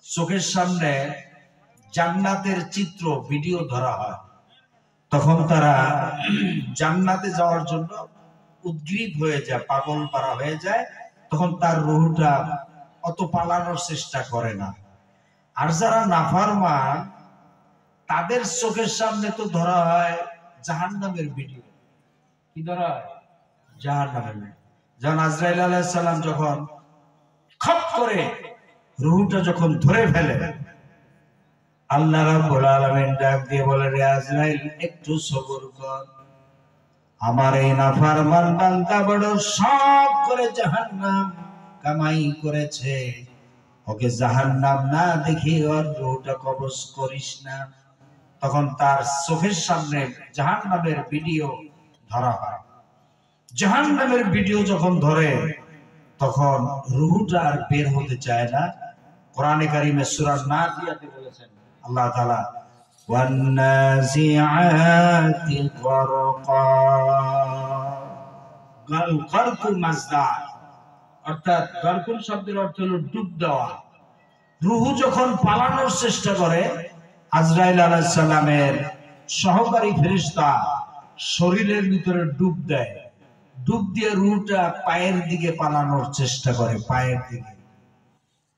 Speaker 1: চোখের সামনে জান্নাতের চিত্র ভিডিও ধরা হয়, তখন তারা জান্নাতে যাওয়ার জন্য উদ্গ্রীব হয়ে যায়, পাগল পারা হয়ে যায়, তখন তার রূহটা অত পালানোর চেষ্টা করে না। আর যারা নাফরমান, তাদের চোখের সামনে তো ধরা হয় জাহান্নামের ভিডিও। কি ধরা হয়? জাহান্নামের। যেমন আজরাইল আলাইহিস সালাম যখন খপ করে রূহটা যখন ধরে ফেলে, আল্লাহ রাব্বুল আলামিন ডাক দিয়ে বলে, রে আজরাইল, একটু সবর কর, আমার এই নাফরমান বান্দা বড় শখ করে জাহান্নাম কামাই করেছে, ওকে জাহান্নাম না দেখে ওর রূহটা কবজ করিস না। তখন তার চোখের সামনে জাহান্নামের ভিডিও ধরা হয়। জাহান্নামের ভিডিও যখন ধরে, তখন রূহটা আর বের হতে চায় না। কোরআনে কারিমে সূরা নাজিয়াতে বলেছেন আল্লাহ তাআলা, ওয়ান নাজিআতি গরকা, গরকু মাজদার, অর্থাৎ গরকুল শব্দের অর্থ হলো ডুব দেওয়া। রূহ যখন পালানোর চেষ্টা করে, আজরাইল আলাইহিস সালামের সহকারী ফেরেশতা শরীরের ভিতরে ডুব দেয়, ডুব দিয়ে রূহটা পায়ের দিকে পালানোর চেষ্টা করে, পায়ের দিকে।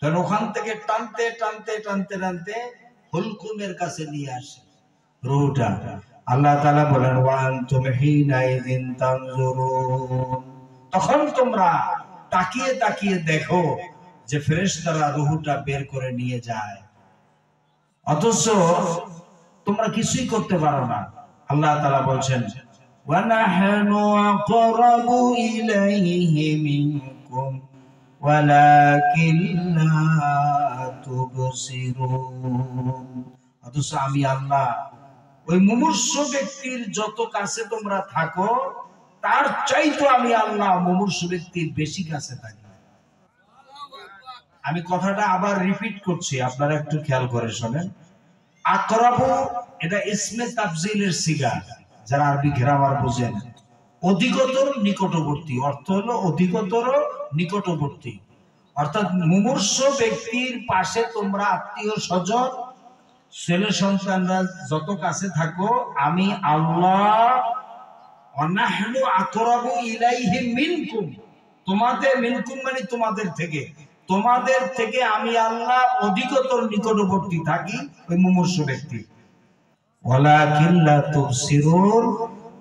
Speaker 1: তখন ওখান থেকে টানতে টানতে টানতে টানতে হুলকুমের কাছে নিয়ে আসে রূহটা। আল্লাহ তাআলা বলেন, ওয়া আনতুম হিনাইযিন তানজুরুন, তখন তোমরা তাকিয়ে তাকিয়ে দেখো যে ফেরেশতারা রূহটা বের করে নিয়ে যায়। অথচ তোমরা কিছুই করতে পারো না। আল্লাহ তাআলা বলছেন ওয়া নাহনু আকরাবু ইলাইহি মিনকুম ওয়ালাকিন লা তুবসিরুন। অথচ আমি আল্লাহ ওই মুমূর্ষু ব্যক্তির যত কাছে তোমরা থাকো তার চাইতে আমি আল্লাহ মুমূর্ষু ব্যক্তির বেশি কাছে থাকি। আমি কথাটা আবার রিপিট করছি, আপনারা একটু খেয়াল করে শোনেন। আকরাবু এটা ইসমে তাফজিলের সিগা, যারা আরবি গ্রামার বোঝেন। অধিকতর নিকটবর্তী অর্থ হলো অধিকতর নিকটবর্তী, অর্থাৎ মুমূর্ষু ব্যক্তির পাশে তোমরা আত্মীয় স্বজন ছেলে সন্তানরা যত কাছে থাকো আমি আল্লাহ অনাহনু আকরাবু ইলাইহি মিনকুম, তোমাদের মিনকুম মানে তোমাদের থেকে আমি আল্লাহ অধিকতর নিকটবর্তী থাকি ওই মুমূর্ষু ব্যক্তি। ওয়ালাকিন লা তুবসিরুন,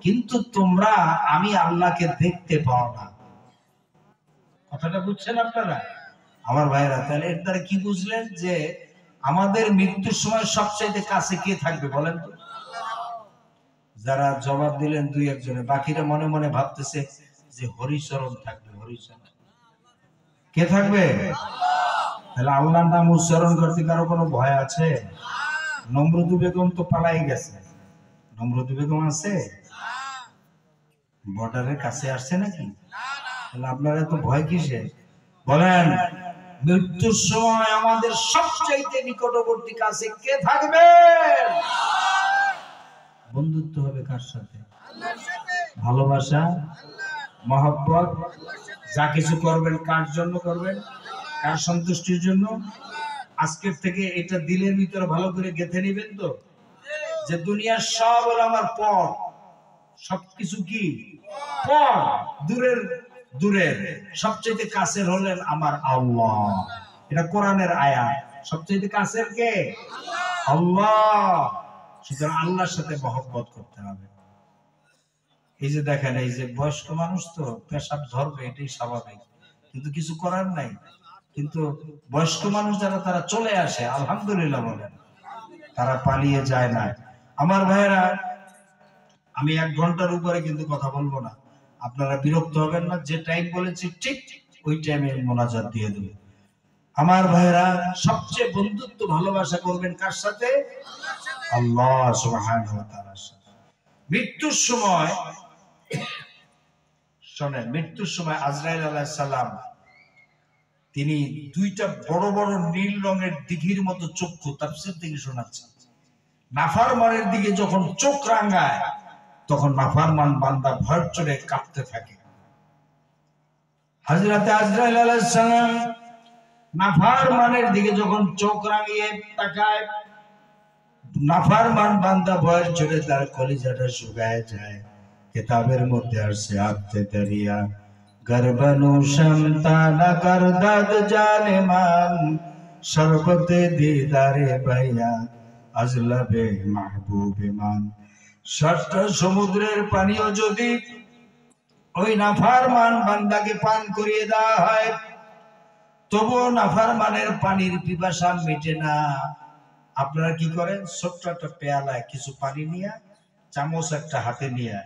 Speaker 1: কিন্তু তোমরা আমি আল্লাহকে দেখতে পাও না। কথাটা বুঝছেন আপনারা আমার ভাইরা? তাহলে এর দ্বারা কি বুঝলেন যে আমাদের মৃত্যুর সময় সবচেয়ে কাছে কে থাকবে বলেন তো? যারা জবাব দিলেন দুই একজনে, বাকিরা মনে মনে ভাবতেছে যে হরিচরণ থাকবে। হরিচরণ কে থাকবে? তাহলে আল্লাহর নাম উচ্চারণ করতে কারো কোনো ভয় আছে? নমরুদু বেগম তো পালাই গেছে। নমরুদু বেগম আছে? বর্ডারের কাছে আসছে নাকি? তাহলে আপনারা তো ভয় কিসে বলেন? মৃত্যুর সময় আমাদের সবচাইতে নিকটবর্তী কাছে কে থাকবে? বন্ধুত্ব হবে কার সাথে? ভালোবাসা, মহব্বত। যা কিছু করবেন কার জন্য করবেন? কার সন্তুষ্টির জন্য? আজকের থেকে এটা দিলের ভিতরে ভালো করে গেঁথে নেবেন তো, যে দুনিয়ার সব হলো আমার পর, সবকিছু কি পর, দূরের দূরের, সবচেয়ে কাছের হলেন আমার আল্লাহ। এটা কোরআনের আয়াত। সবচেয়ে কাছের কে? আল্লাহ। সুতরাং আল্লাহর সাথে মহব্বত করতে হবে। এই যে দেখেন, এই যে বয়স্ক মানুষ তো পেশাব ধরবে, এটাই স্বাভাবিক, কিন্তু কিছু করার নাই। কিন্তু বয়স্ক মানুষ যারা তারা চলে আসে, আলহামদুলিল্লাহ বলেন, তারা পালিয়ে যায় না। আমার ভাইয়েরা, আমি 1 ঘন্টার উপরে কিন্তু কথা বলবো না, আপনারা বিরক্ত হবেন না। যে টাইম বলেছি ঠিক ওই টাইমে মোনাজাত দিয়ে দেব। আমার ভাইয়েরা, সবচেয়ে বন্ধুত্ব ভালোবাসা করবেন কার সাথে? আল্লাহ সুবহানাহু ওয়া তাআলার সাথে। মৃত্যুর সময় শোনেন, মৃত্যুর সময় আজরাইল আলাইহিস সালাম তিনি 2টা বড় বড় নীল রঙের দিঘির মতো চক্ষু, তাফসীর থেকে শোনাচ্ছেন। নাফরমানের দিকে যখন চোখ রাঙায় তখন নাফরমান বান্দা ভয় চড়ে কাঁপতে থাকে। হযরত আজরাইল আলাইহিস সালাম নাফরমানের দিকে যখন চোখ রাঙিয়ে তাকায়, নাফরমান বান্দা ভয় চড়ে তার কলিজাটা শুকায় যায়। কিতাবের মধ্যে আসছে আত্মে দরিয়া গর্বনু সন্তানা করদাদ জানেমান শরবতে দিদারে ভাইয়া আজলবে মাহবুবে মান। 7টা সমুদ্রের পানিও যদি ওই নাফরমান বান্দাকে পান করিয়ে দেওয়া হয়, তবুও নাফরমানের পানির পিপাসা মিটে না। আপনারা কি করেন? ছোট্ট একটা পেয়ালায় কিছু পানি নিয়ে, চামচ একটা হাতে নিয়ে,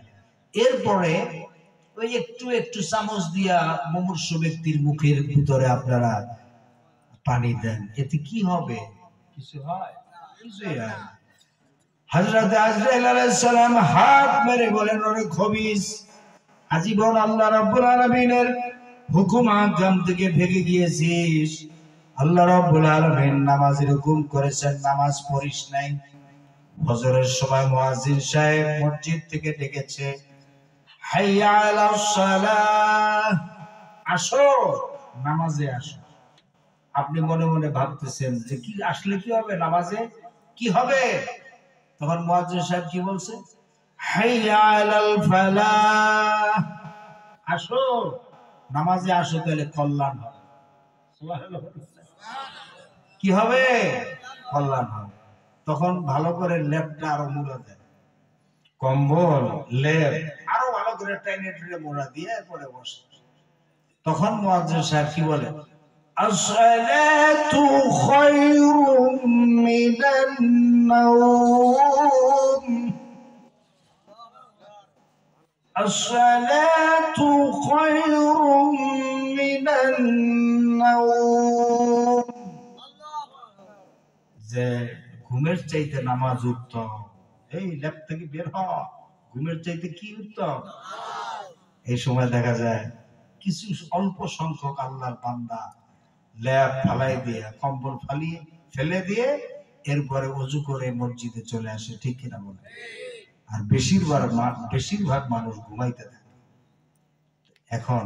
Speaker 1: এরপরে ওই একটু একটু চামচ দিয়া মুমূর্ষু ব্যক্তির মুখের ভিতরে আপনারা পানি দেন। এতে কি হবে? কিছু হয়? কিছুই হয় না। হযরত আজরাইল আলাইহিস সালাম হাত মেরে বলেন, ওরে খবিস, আজীবন আল্লাহ রাব্বুল আলামিনের হুকুম আহকাম থেকে ভেগে গিয়েছিস। আল্লাহ রাব্বুল আলামিন নামাজের হুকুম করেছেন, নামাজ পড়িস নাই। ফজরের সময় মুয়াজ্জিন সাহেব মসজিদ থেকে ডেকেছে, হাইয়া আলাস সালাহ, আসো নামাজে আসো। আপনি মনে মনে ভাবতেছেন যে কি আসলে কি হবে, নামাজে কি হবে? তখন মুয়াজ্জিন সাহেব কি বলছে? হাইয়া আলাল ফালাহ, আসো নামাজে আসো, তাহলে কল্যাণ হবে। সুবহানাল্লাহ। কি হবে? কল্যাণ হবে। তখন ভালো করে লেপটা আরো মুড়া দেয়, কম্বল লেপ আরো ভালো করে টাইনে টাইনে মোড়া দিয়ে পরে বসে। তখন মুয়াজ্জিন সাহেব কি বলে? আসসালাতু খায়রুম মিনান নাওম, আসসালাতু খায়রুম মিনান নাওম। যে ঘুমের চাইতে নামাজ উত্তম। এই ল্যাব থেকে বের হ, ঘুমের চাইতে কি উত্তম? এই সময় দেখা যায় কিছু অল্প সংখ্যক আল্লাহর বান্দা ল্যাব ফালাই দিয়ে, কম্বল ফালিয়ে ফেলে দিয়ে এরপরে ওযু করে মসজিদে চলে আসে, ঠিক কিনা বলে? আর বেশিরভাগ মানুষ ঘুমাইতে থাকে। এখন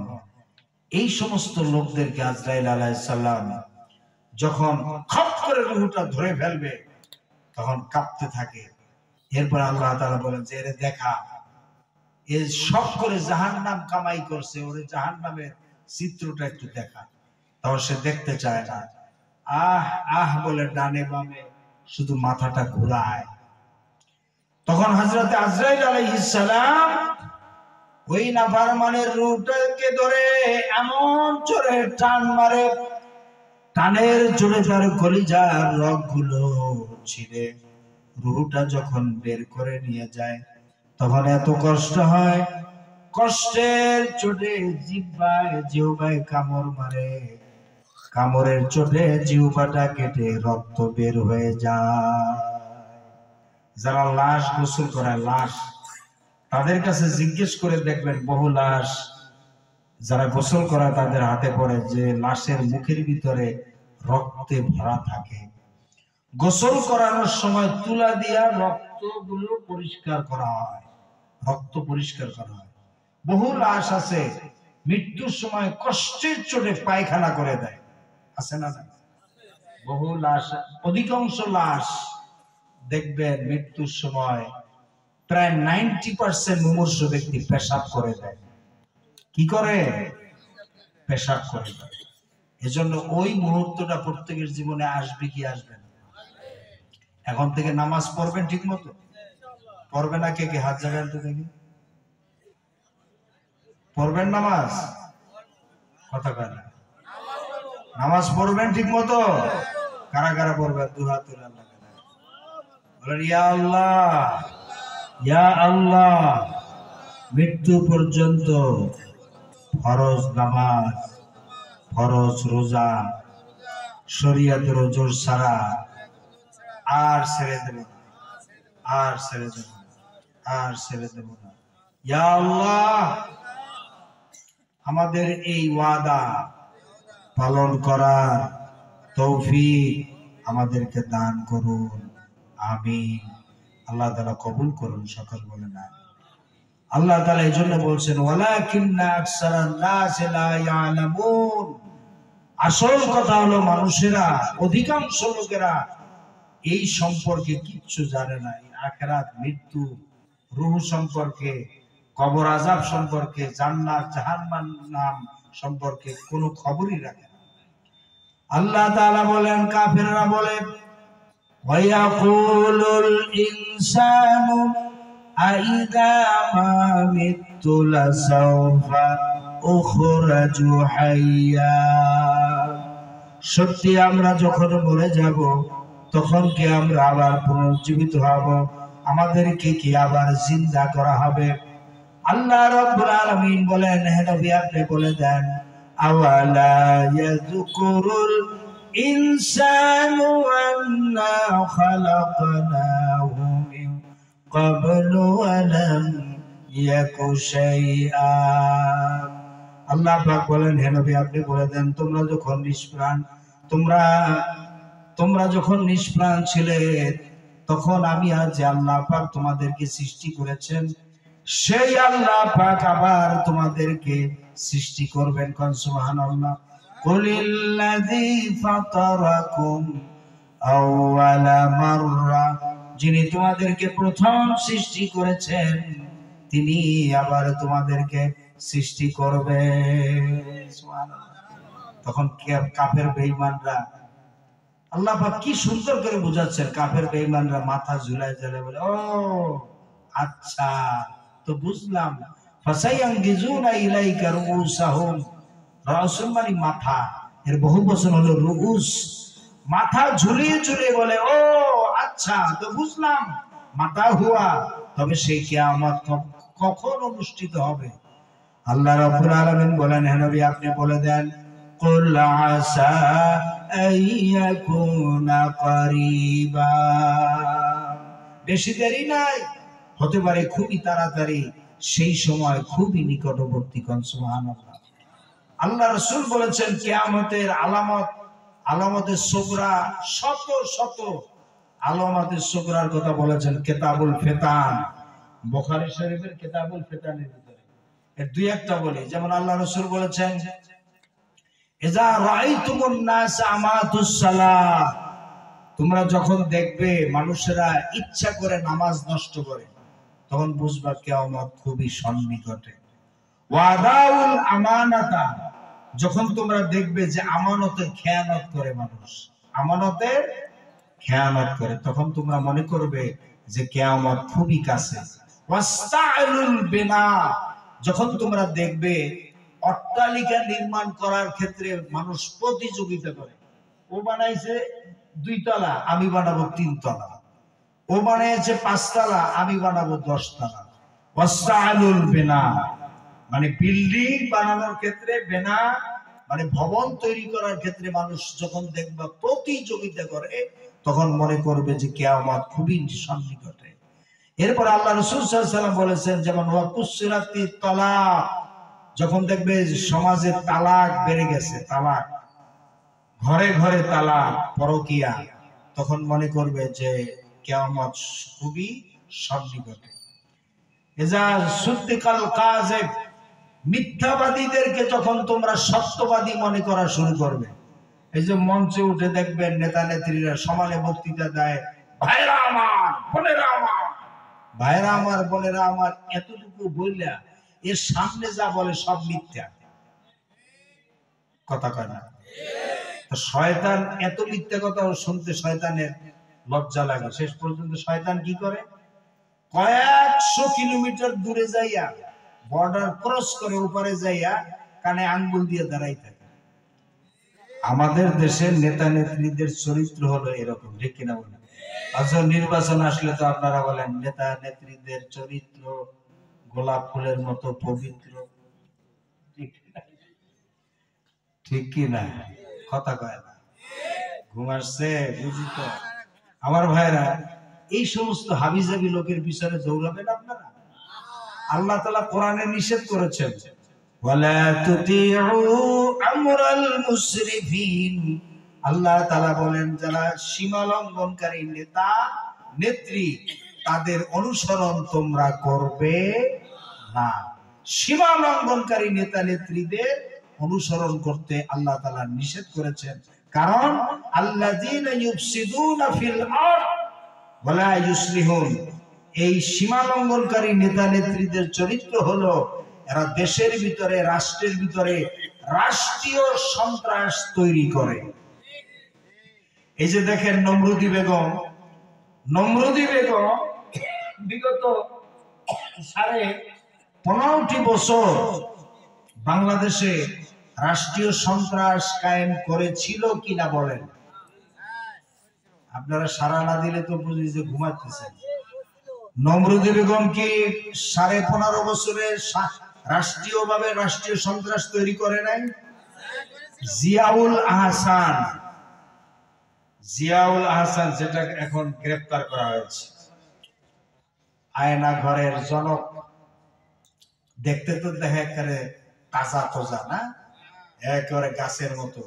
Speaker 1: এই সমস্ত লোকদেরকে আজরাইল আলাইহিস সালাম যখন খপ করে রূহটা ধরে ফেলবে তখন কাঁপতে থাকে। এরপর আল্লাহ তাআলা বলেন যে এরে দেখা, এ সব করে জাহান্নাম কামাই করছে, ওরে জাহান্নামের চিত্রটা একটু দেখা। তখন সে দেখতে চায় না, আহ আহ বলে ডানে বামে শুধু মাথাটা ঘুরায়। তখন হযরত আজরাইল আলাইহিস সালাম ওই নাফরমানের রূহটাকে ধরে এমন জোরে টান মারে, টানের জোরে তার কলিজার রগগুলো ছিঁড়ে রূহটা যখন বের করে নিয়ে যায় তখন এত কষ্ট হয়, কষ্টের চোটে জিহ্বায় কামড় মারে, কামড়ের চোটে জিহ্বাটা কেটে রক্ত বের হয়ে যায়। যারা লাশ গোসল করে, লাশ তাদের কাছে জিজ্ঞেস করে দেখবেন, বহু লাশ যারা গোসল করা তাদের হাতে পড়ে যে লাশের মুখের ভিতরে রক্তে ভরা থাকে। গোসল করানোর সময় তুলা দিয়া রক্তগুলো পরিষ্কার করা হয়, রক্ত পরিষ্কার করা হয়। বহু লাশ আছে মৃত্যুর সময় কষ্টের চোটে পায়খানা করে দেয়, আছে না? বহু লাশ, অধিকাংশ লাশ দেখবেন মৃত্যুর সময় প্রায় 90% মুমূর্ষ ব্যক্তি পেশাব করে দেয়। কি করে? পেশাব করে দেয়। এজন্য ওই মুহূর্তটা প্রত্যেকের জীবনে আসবে কি আসবে না? এখন থেকে নামাজ পড়বেন ঠিক মতো? পড়বে না? কে কে হাত জাগান তো দেখি। পড়বেন নামাজ? কথা কয় না। নামাজ পড়বেন ঠিক মতো? কারা কারা পড়বেন? দু হাত তুলে আল্লাহ বলেন, ইয়া আল্লাহ, ইয়া আল্লাহ। মৃত্যু পর্যন্ত ফরজ নামাজ, ফরজ রোজা, শরীয়তের ওজর ছাড়া আর ছেড়ে দেব না, আর ছেড়ে দেব না, আর ছেড়ে দেব না। ইয়া আল্লাহ, আমাদের এই ওয়াদা পালন করার তৌফিক আমাদেরকে দান করুন, আমিন। আল্লাহ তাআলা কবুল করুন, সকল বলে না। আল্লাহ তাআলা এই জন্য বলছেন, ওয়ালাকিন্না আকসারান নাস লা ইয়ালামুন। আসল কথা হলো মানুষেরা, অধিকাংশ লোকেরা এই সম্পর্কে কিচ্ছু জানে না। আখিরাত, মৃত্যু, রূহ সম্পর্কে, কবর আযাব সম্পর্কে, জান্নাত জাহান্নাম সম্পর্কে কোনো খবরই রাখে না। আল্লাহ তাআলা বলেন, কাফেররা বলে, ওয়ায়াকুলুল ইনসানু আইযা মা মিতু লাসাউফা উখরাজু হাইয়া। সত্যি আমরা যখন মরে যাব তখন কি আমরা আবার পুনর্জীবিত হব? আমাদেরকে কি আবার জিন্দা করা হবে? আল্লাহ রাব্বুল আলামিন বলেন, হে নবী আপনি বলে দেন, আওয়ালা ইয়াযকুরুল ইনসানু আন্না খালাকনাহু মিন ক্বাবলু ওয়া লাম ইয়াকু শাইআ। আল্লাহ পাক বলেন, হে নবী আপনি বলে দেন, তোমরা যখন নিষ্প্রাণ, তোমরা যখন নিষ্প্রাণ ছিলে তখন আমি আজ আল্লাহ পাক তোমাদেরকে সৃষ্টি করেছেন, সেই আল্লাহ পাক আবার তোমাদেরকে সৃষ্টি করবেন। কোন সুবহানাল্লাহ। কুলিল্লাযী ফাতারাকুম আওয়ালা মাররা, যিনি তোমাদেরকে প্রথম সৃষ্টি করেছেন তিনি আবার তোমাদেরকে সৃষ্টি করবে। তখন কাফের বেঈমানরা, আল্লাহ পাক কি সুন্দর করে বুঝাচ্ছেন, কাফের বেঈমানরা মাথা ঝুলায় ঝুলায় বলে, ও আচ্ছা তো বুঝলাম। ফাসায়ানগিজুনা ইলাইকা রুউসাহুম, রাসূল মানে মাথা, এর বহু বচন হলো রুউস। মাথা ঝুলিয়ে ঝুলিয়ে বলে, ও আচ্ছা তো বুঝলাম, মাথা হুয়া। তবে সেই কিয়ামত কখন অনুষ্ঠিত হবে? আল্লাহ রাব্বুল আলামিন বলেন, হে নবী আপনি বলে দেন, কুল আসা আইয়াকুনা করিবা, বেশি দেরি নাই, হতে পারে খুবই তাড়াতাড়ি, সেই সময় খুবই নিকটবর্তী। কোন সুবহানাল্লাহ। আল্লাহ রাসূল বলেছেন কিয়ামতের আলামত, আলামতের সুগরা, শত শত আলামতের সুগরার কথা বলেছেন কিতাবুল ফিতান, বুখারী শরীফের কিতাবুল ফিতানের ভিতরে। এর দুই একটা বলি, যেমন আল্লাহ রাসূল বলেছেন, ইজা রাআইতুমুন নাস আমাতুস সালাহ, তোমরা যখন দেখবে মানুষেরা ইচ্ছা করে নামাজ নষ্ট করে, তখন বুঝবা কিয়ামত খুবই সন্নিকটে। ওয়াদাউল আমানাতা, যখন তোমরা দেখবে যে আমানতের খেয়ানত করে মানুষ, আমানতের খেয়ানত করে, তখন তোমরা মনে করবে যে কিয়ামত খুবই কাছে। ওয়াস্তাইলুল বিনা, যখন তোমরা দেখবে অট্টালিকা নির্মাণ করার ক্ষেত্রে মানুষ প্রতিযোগিতা করে, ও বানাইছে 2 তলা, আমি বানাবো 3 তলা, ও বানিয়েছে 5 তলা, আমি বানাবো 10 তলা। ওয়াস্তাইলুল বিনা মানে বিল্ডিং বানানোর ক্ষেত্রে, বেনা মানে ভবন তৈরি করার ক্ষেত্রে মানুষ যখন দেখবা প্রতিযোগিতা করে, তখন মনে করবে যে কিয়ামত খুবই সন্নিকটে। এরপর আল্লাহ রাসূল সাল্লাল্লাহু আলাইহি ওয়াসাল্লাম বলেছেন, যেমন ওয়াকুসরাতি তালাক, যখন দেখবে সমাজে তালাক বেড়ে গেছে, তালাক, ঘরে ঘরে তালাক, পরকিয়া, তখন মনে করবে যে কিয়ামত খুবই সন্নিকটে। ইজা সুদ্দিকাল কাযিব, মিথ্যাবাদীদেরকে যখন তোমরা সত্যবাদী মনে করা শুরু করবে, এই যে মঞ্চে উঠে দেখবেন নেতা নেত্রীরা সমানে বক্তৃতা দেয়, ভাইরা আমার বোনেরা আমার, ভাইরা আমার বোনেরা আমার, এতটুকু বললা এর সামনে যা বলে সব মিথ্যা কথা। কয় না? তো শয়তান এত মিথ্যা কথা শুনতে শয়তানের লজ্জা লাগে। শেষ পর্যন্ত শয়তান কি করে, কয়েকশো কিলোমিটার দূরে যাইয়া, বর্ডার ক্রস করে উপরে যাইয়া কানে আঙ্গুল দিয়ে দাঁড়াই থাকে। আমাদের দেশের নেতা নেত্রীদের চরিত্র হলো এরকম, ঠিক কিনা বলেন? আচ্ছা, নির্বাচন আসলে তো আপনারা বলেন নেতা নেত্রীদের চরিত্র গোলাপ ফুলের মতো পবিত্র, ঠিক কিনা? কথা কয় না, ঘুম আসছে বুঝি তো। আমার ভাইরা, এই সমস্ত হাবিজাবি লোকের পিছনে দৌড়াবেন আপনারা? আল্লাহ তাআলা কোরআনে নিষেধ করেছেন, ওয়ালা তুতিউ আমরাল মুসরিফিন, আল্লাহ তাআলা বলেন যারা সীমা লঙ্ঘনকারী নেতা নেত্রী, তাদের অনুসরণ তোমরা করবে না। সীমা লঙ্ঘনকারী নেতা নেত্রীদের অনুসরণ করতে আল্লাহ তাআলা নিষেধ করেছেন, কারণ আল্লাযীনা ইউফসিদুনা ফিল আরদ ওয়ালা ইউসলিহুন, এই সীমা লঙ্ঘনকারী নেতা নেত্রীদের চরিত্র হলো এরা দেশের ভিতরে, রাষ্ট্রের ভিতরে রাষ্ট্রীয় সন্ত্রাস তৈরি করে। এই যে দেখেন নমরুদি বেগম, নমরুদি বেগম বিগত 15.5 বছর বাংলাদেশে রাষ্ট্রীয় সন্ত্রাস কায়েম করেছিল কিনা বলেন? আপনারা সারা না দিলে তো বুঝি যে ঘুমাচ্ছেন। নমরুদি বেগম কি 15.5 বছরে রাষ্ট্রীয়ভাবে রাষ্ট্রীয় সন্ত্রাস তৈরি করে নাই? জিয়াউল আহসান, জিয়াউল আহসান যেটা এখন গ্রেফতার করা হয়েছে, আয়না ঘরের জনক, দেখতে তো দেখে একেবারে তাজা তোজা না, একেবারে গাছের মতো,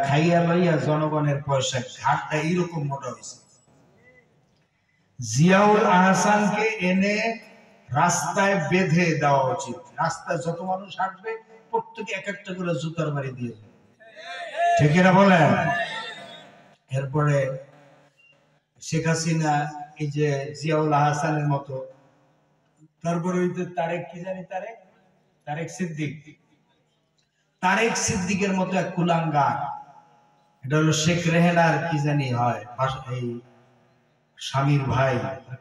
Speaker 1: খাইয়া লইয়া জনগণের পয়সা ঘাটটা এইরকম মোটা হয়েছে। জিয়াউল আহসানকে এনে রাস্তায় বেঁধে দেওয়া উচিত। রাস্তায় যত মানুষ হাঁটবে প্রত্যেকে এক একটা করে জুতার বাড়ি দিয়ে, ঠিক না বলেন? এরপরে শেখ হাসিনা, এই যে জিয়াউল আহসানের মতো, তারপরে ওই যে তারেক, কি জানি তারেক, তারেক সিদ্দিক, তারেক সিদ্দিকের মতো এক কুলাঙ্গার, এটা হলো শেখ রেহেনার কি জানি হয়, এই স্বামীর ভাই,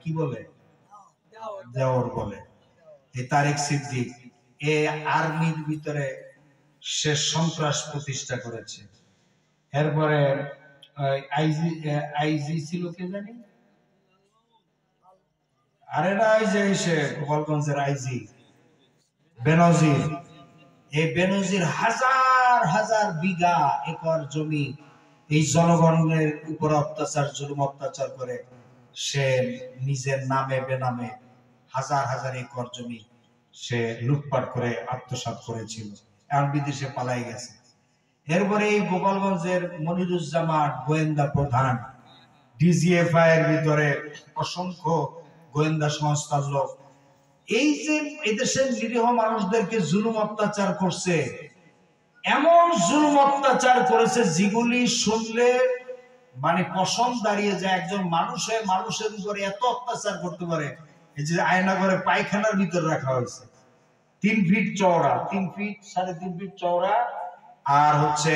Speaker 1: কি বলে, দেওর বলে, এই তারেক সিদ্দিক, এই আর্মির ভিতরে সে সন্ত্রাস প্রতিষ্ঠা করেছে। এরপরে আইজি আইজি ছিল কে জানি, আরে না, ওই যে সে গোপালগঞ্জের আইজি বেনজির। এই বেনজির হাজার হাজার বিঘা একর জমি এই জনগণের উপর অত্যাচার, জুলুম অত্যাচার করে সে নিজের নামে বেনামে হাজার হাজার একর জমি সে লুটপাট করে আত্মসাৎ করেছিল, এখন বিদেশে পালাই গেছে। এরপরে এই গোপালগঞ্জের মনিরুজ্জামান গোয়েন্দা প্রধান, ডিজিএফআই এর ভিতরে অসংখ্য গোয়েন্দা সংস্থার লোক, এই যে এদেশের নিরীহ মানুষদেরকে জুলুম অত্যাচার করছে, এমন জুলুম অত্যাচার করেছে যেগুলি শুনলে মানে পশম দাঁড়িয়ে যায়। একজন মানুষের উপরে এত অত্যাচার করতে পারে। এই যে আয়না করে পায়খানার ভিতরে রাখা হয়েছে, 3 ফিট চওড়া, 3 ফিট 3.5 ফিট চওড়া, আর হচ্ছে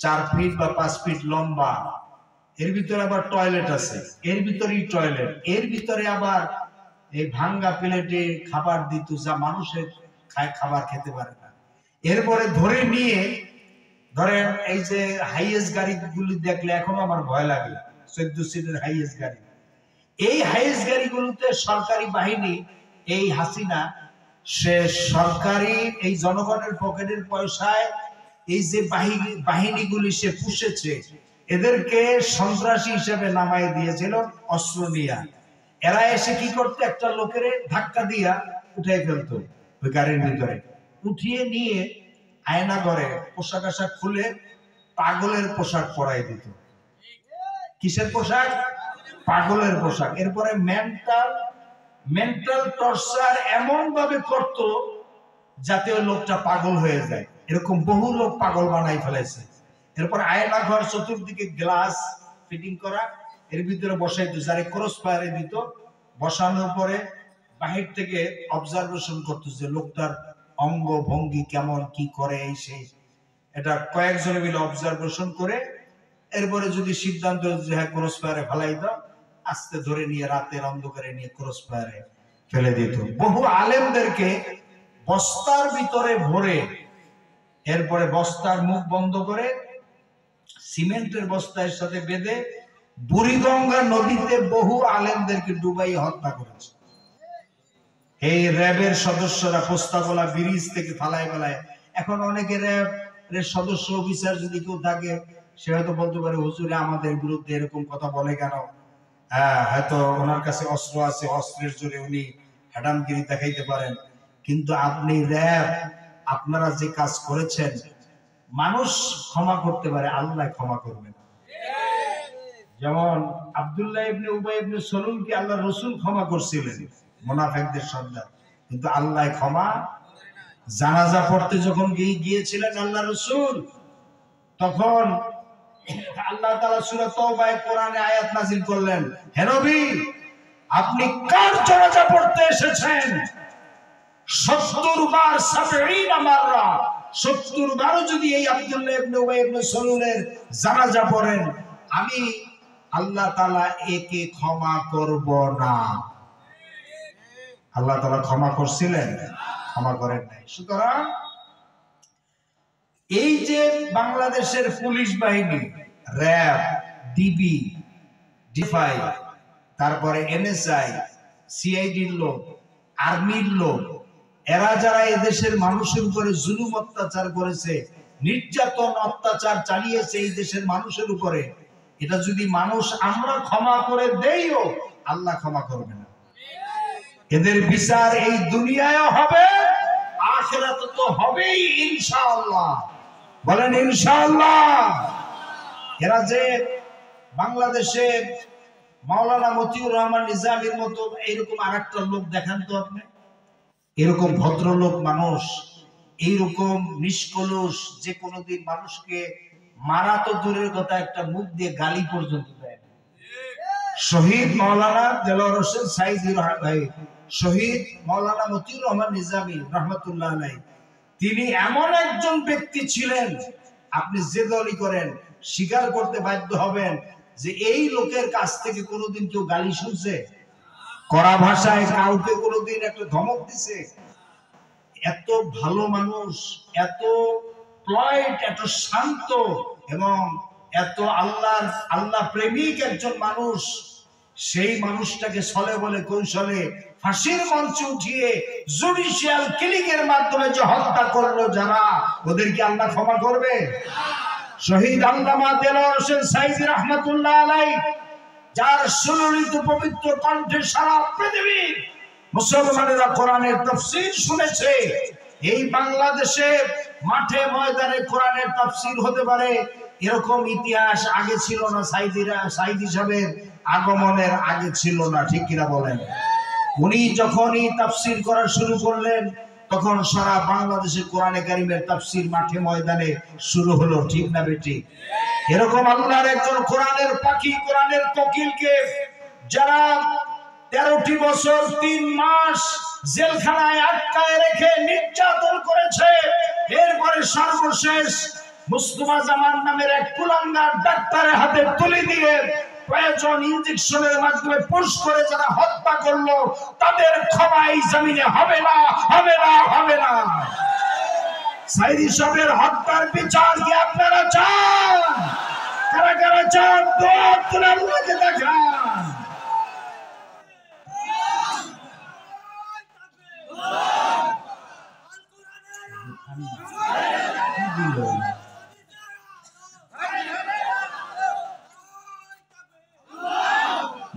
Speaker 1: 4 ফিট বা 5 ফিট লম্বা। এর ভিতরে আবার টয়লেট আছে, এর ভিতরেই টয়লেট, এর ভিতরে আবার এই ভাঙ্গা প্লেটে খাবার দিত যা মানুষের খাবার খেতে পারে না। এরপরে ধরে নিয়ে ধরেন এই যে হাইয়েস্ট গাড়িগুলি দেখলে এখনো আমার ভয় লাগে, 14 সিটের হাইয়েস্ট গাড়ি। এই হাইয়েস্ট গাড়িগুলোতে সরকারি বাহিনী, এই হাসিনা সে সরকারি এই জনগণের পকেটের পয়সায় এই যে বাহিনীগুলি সে পুষেছে, এদেরকে সন্ত্রাসী হিসেবে নামাই দিয়েছিল অস্ত্র নিয়ে। এরা এসে কি করতো, একটা লোকের ধাক্কা দিয়া উঠাই ফেলতো ওই গাড়ির ভিতরে, উঠিয়ে নিয়ে আয়না ঘরে পোশাক আশাক খুলে পাগলের পোশাক পরাই দিত। কিসের পোশাক? পাগলের পোশাক। এরপরে মেন্টাল টর্চার এমন ভাবে করত যাতে ওই লোকটা পাগল হয়ে যায়। এরকম বহু লোক পাগল বানাই ফেলেছে। এরপর আয়না ঘর, চতুর্দিকে গ্লাস ফিটিং করা, এর ভিতরে বসাইতো, যারে ক্রস ফায়ারে দিত, বসানোর পরে বাহির থেকে অবজারভেশন করতো যে লোকটার অঙ্গ ভঙ্গি কেমন, কি করে, এই সেই। এটা কয়েকজনে মিলে অবজারভেশন করে এরপরে যদি সিদ্ধান্ত যে হ্যাঁ ক্রস ফায়ারে ফেলাই দাও, আস্তে ধরে নিয়ে রাতের অন্ধকারে নিয়ে ক্রস ফায়ারে ফেলে দিত। বহু আলেমদেরকে বস্তার ভিতরে ভরে, এরপরে বস্তার মুখ বন্ধ করে সিমেন্টের বস্তার সাথে বেঁধে বুড়িগঙ্গা নদীতে বহু আলেমদেরকে ডুবাই হত্যা করেছে। এই র্যাবের সদস্যরা পোস্তাগোলা ব্রিজ থেকে ফালায় ফেলায়। এখন অনেকে র্যাবের সদস্য অফিসার যদি কেউ থাকে, সে হয়তো বলতে পারে হুজুরে আমাদের বিরুদ্ধে এরকম কথা বলে কেন? হ্যাঁ, হয়তো ওনার কাছে অস্ত্র আছে, অস্ত্রের জোরে উনি হ্যাডামগিরি দেখাইতে পারেন। কিন্তু আপনি র্যাব, আপনারা যে কাজ করেছেন, মানুষ ক্ষমা করতে পারে, আল্লাহ ক্ষমা করবে না। যেমন আব্দুল্লাহ ইবনে উবাই ইবনে সলুলকে আল্লাহ রসুল ক্ষমা করছিলেন, মুনাফিকদের সর্দার, কিন্তু আল্লাহ ক্ষমা। জানাজা পড়তে যখন গিয়েছিলেন আল্লাহ রসুল, তখন আল্লাহ তাআলা সূরা তাওবায় কোরআনে আয়াত নাযিল করলেন, হে নবী, আপনি কার জানাজা পড়তে এসেছেন? 70 বার, 70 মাররা, 70 বারও যদি এই আব্দুল্লাহ ইবনে উবাই ইবনে সলুলের জানাজা পড়েন, আমি আল্লাহ তাআলা একে ক্ষমা করব না। আল্লাহ তাআলা ক্ষমা করছিলেন? ক্ষমা করেন নাই। সুতরাং এই যে বাংলাদেশের পুলিশ বাহিনী, র্যাব, ডিবি, ডিফাই, তারপরে এনএসআই, সিআইডির লোক, আর্মির লোক, এরা যারা এদেশের মানুষের উপরে জুলুম অত্যাচার করেছে, নির্যাতন অত্যাচার চালিয়েছে এই দেশের মানুষের উপরে, এটা যদি মানুষ আমরা ক্ষমা করে দেইও, আল্লাহ ক্ষমা করবে না। এদের বিচার এই দুনিয়ায় হবে, আখিরাতে তো হবেই ইনশাআল্লাহ। বলেন ইনশাআল্লাহ। এরা যে বাংলাদেশে মাওলানা মতিউর রহমান নিজামীর মতো এইরকম আরেকটা লোক দেখান তো আপনি, এরকম ভদ্রলোক মানুষ, এইরকম নিষ্কলুষ, যে কোনোদিন মানুষকে মারা তো দূরের কথা, একটা মুখ দিয়ে গালি পর্যন্ত দেয়। শহীদ মাওলানা দেলোয়ার হোসেন সাইদি ভাই, শহীদ মাওলানা মতিউর রহমান নিজামী রহমাতুল্লাহ আলাইহি, তিনি এমন একজন ব্যক্তি ছিলেন, আপনি যে দলই করেন স্বীকার করতে বাধ্য হবেন যে এই লোকের কাছ থেকে কোনোদিন কেউ গালি শুনছে? কড়া ভাষায় কাউকে কোনোদিন একটা ধমক দিছে? এত ভালো মানুষ, এত প্লয়েড, এত শান্ত এবং এত আল্লাহ প্রেমিক একজন মানুষ, সেই মানুষটাকে ছলে বলে কৌশলে ফাঁসির মঞ্চে উঠিয়ে জুডিশিয়াল কিলিং এর মাধ্যমে যে হত্যা করলো যারা, ওদেরকে আল্লাহ ক্ষমা করবে? শহীদ আল্লামা দেলোয়ার হোসেন সাইদি রহমাতুল্লাহ আলাইহি, যার সুললিত পবিত্র কণ্ঠে সারা পৃথিবীর মুসলমানেরা কোরআনের তাফসীর শুনেছে, এই বাংলাদেশে মাঠে ময়দানে কোরআনের তাফসীর হতে পারে এরকম ইতিহাস আগে ছিল না। সাইদি সাহেবের আগমনের আগে ছিল না, ঠিক কিনা বলেন? উনি যখনই তাফসীর করা শুরু করলেন তখন সারা বাংলাদেশে কোরআনে কারিমের তাফসীর মাঠে ময়দানে শুরু হলো, ঠিক না বেটি? এরকম আল্লাহর একজন কোরআনের পাখি, কোরআনের কোকিলকে যারা 13টি বছর 3 মাস জেলখানায় আটকায় রেখে নির্যাতন করেছে, এরপরে সর্বশেষ মুস্তাফা জামান নামের এক কুলাঙ্গার ডাক্তারের হাতে তুলে দিয়ে প্রয়োজন ইনজেকশনের মাধ্যমে পুশ করে যারা হত্যা করলো, তাদের ক্ষমা এই জমিনে হবে না, হবে না, হবে না। সাইদি সাহেবের হত্যার বিচার কি আপনারা চান? কারা কারা চান? দোয়া তুলে আল্লাহকে দেখান।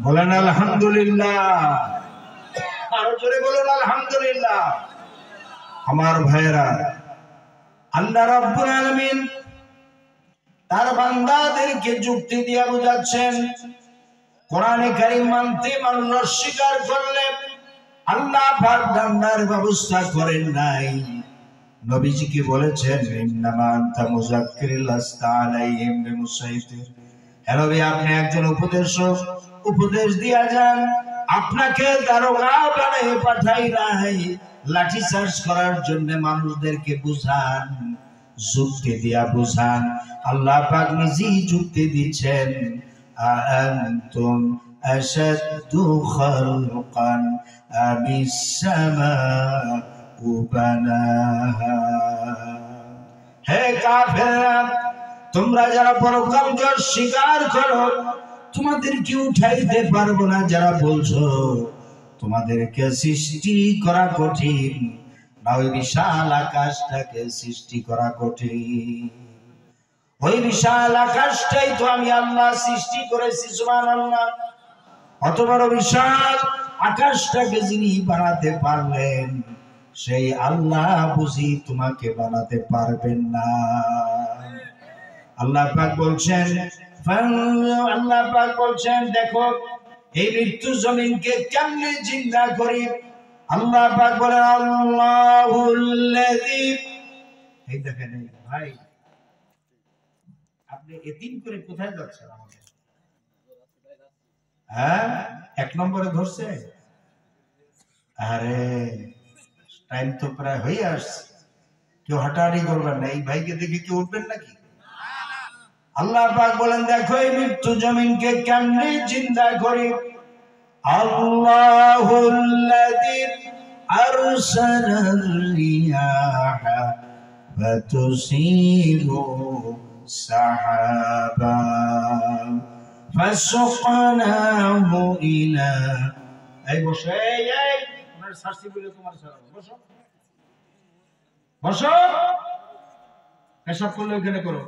Speaker 1: বলেন আলহামদুলিল্লাহ, আরো জোরে বলুন আলহামদুলিল্লাহ। আমার ভাইয়েরা, আল্লাহ রাব্বুল আলামিন তার বান্দাদেরকে যুক্তি দিয়ে বোঝাচ্ছেন, কোরআনে কারীম মানতে মানুষ অস্বীকার করলে আল্লাহ পাক ডান্ডার ব্যবস্থা করেন নাই। নবীজিকে বলেছেন, ইন্নামা আনতা মুযাক্কির লাস্তা আলাইহিম বিমুসাইতির। হে নবী, আপনি একজন উপদেশক, উপদেশ দিয়া যান, আপনাকে দারোগা বানিয়ে পাঠাই নাই লাঠি চার্জ করার জন্য। মানুষদেরকে বুঝান, যুক্তি দিয়া বুঝান। আল্লাহ পাক নিজেই যুক্তি দিচ্ছেন, আনতুম আশাদ্দু খালকান আমিস সামাউ বানাহা। হে কাফেররা, তোমরা যারা পরকালকে অস্বীকার করো, তোমাদেরকে উঠাইতে পারবো না যারা বলছো, তোমাদেরকে সৃষ্টি করা কঠিন না ওই বিশাল আকাশটাকে সৃষ্টি করা কঠিন? ওই বিশাল আকাশটাই তো আমি আল্লাহ সৃষ্টি করেছি, সুবহানাল্লাহ। অত বড় বিশাল আকাশটাকে যিনি বানাতে পারলেন, সেই আল্লাহ বুঝি তোমাকে বানাতে পারবেন না? আল্লাহ পাক বলছেন, আল্লাহ পাক বলছেন, দেখো এই মৃত্যু জমিনকে কেমনে জিন্দা করি। আল্লাহ পাক বলেন, আল্লাহুল্লাযী, এই দেখেন ভাই, আপনি এতিম করে কোথায় যাচ্ছেন আমাদের? হ্যাঁ, 1 নম্বরে ধরছে। আরে টাইম তো প্রায় হয়ে আসছে, কেউ হাঁটাহাঁটি করবেন না। এই ভাইকে দেখে কেউ উঠবেন নাকি? আল্লাহ পাক বলেন, দেখো এই মৃত্যু জমিনকে কেমনে জিন্দা করি। আল্লাহুল্লাযী আরসালার রিয়াহা ফাতুসিরু সাহাবা ফাসুকনাহু ইলা। এই বসো, এই তোমার সার্সি বলে তোমার সারা বসো, বসো, পেশাব করলে ওখানে করো।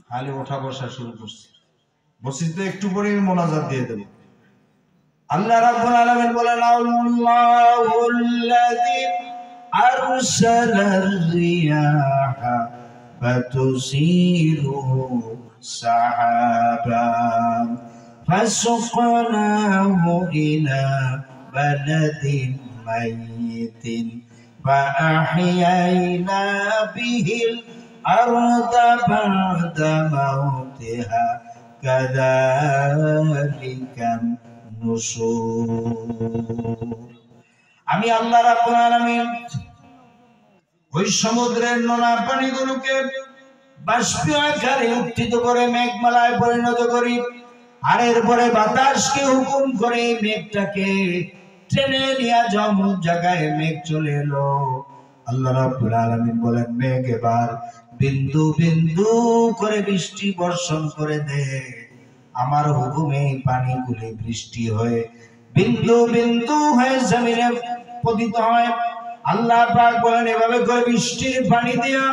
Speaker 1: খালি ওঠা বসা শুরু করছে, বসিস তো একটু পরে মোনাজাত দিয়ে দেব। আল্লাহ রাব্বুল আলামিন বলেন, আল্লাহুল্লাযী আরসালার রিয়াহা ফাতুসিরু সাহাবা ফাসুকনাহু ইলা বালাদিন মাইতিন ফাআহইয়ানা বিহিল الأرض بعد موتها كذلك النشور। আমি আল্লাহ রাব্বুল আলামিন ওই সমুদ্রের নোনা পানিগুলোকে বাষ্পীয় আকারে উত্থিত করে মেঘমালায় পরিণত করি, আর এরপরে বাতাসকে হুকুম করে মেঘটাকে টেনে নিয়ে যাও অমুক জায়গায়। মেঘ চলে এলো। আল্লাহ রাব্বুল আলামিন বলেন, মেঘ এবার বিন্দু বিন্দু করে বৃষ্টি বর্ষণ করে দে। আমার হুকুমে পানিগুলি বৃষ্টি হয়ে বিন্দু বিন্দু হয়ে জমিনে পতিত হয়। আল্লাহ পাক বলেন, এভাবে করে বৃষ্টির পানি দিয়া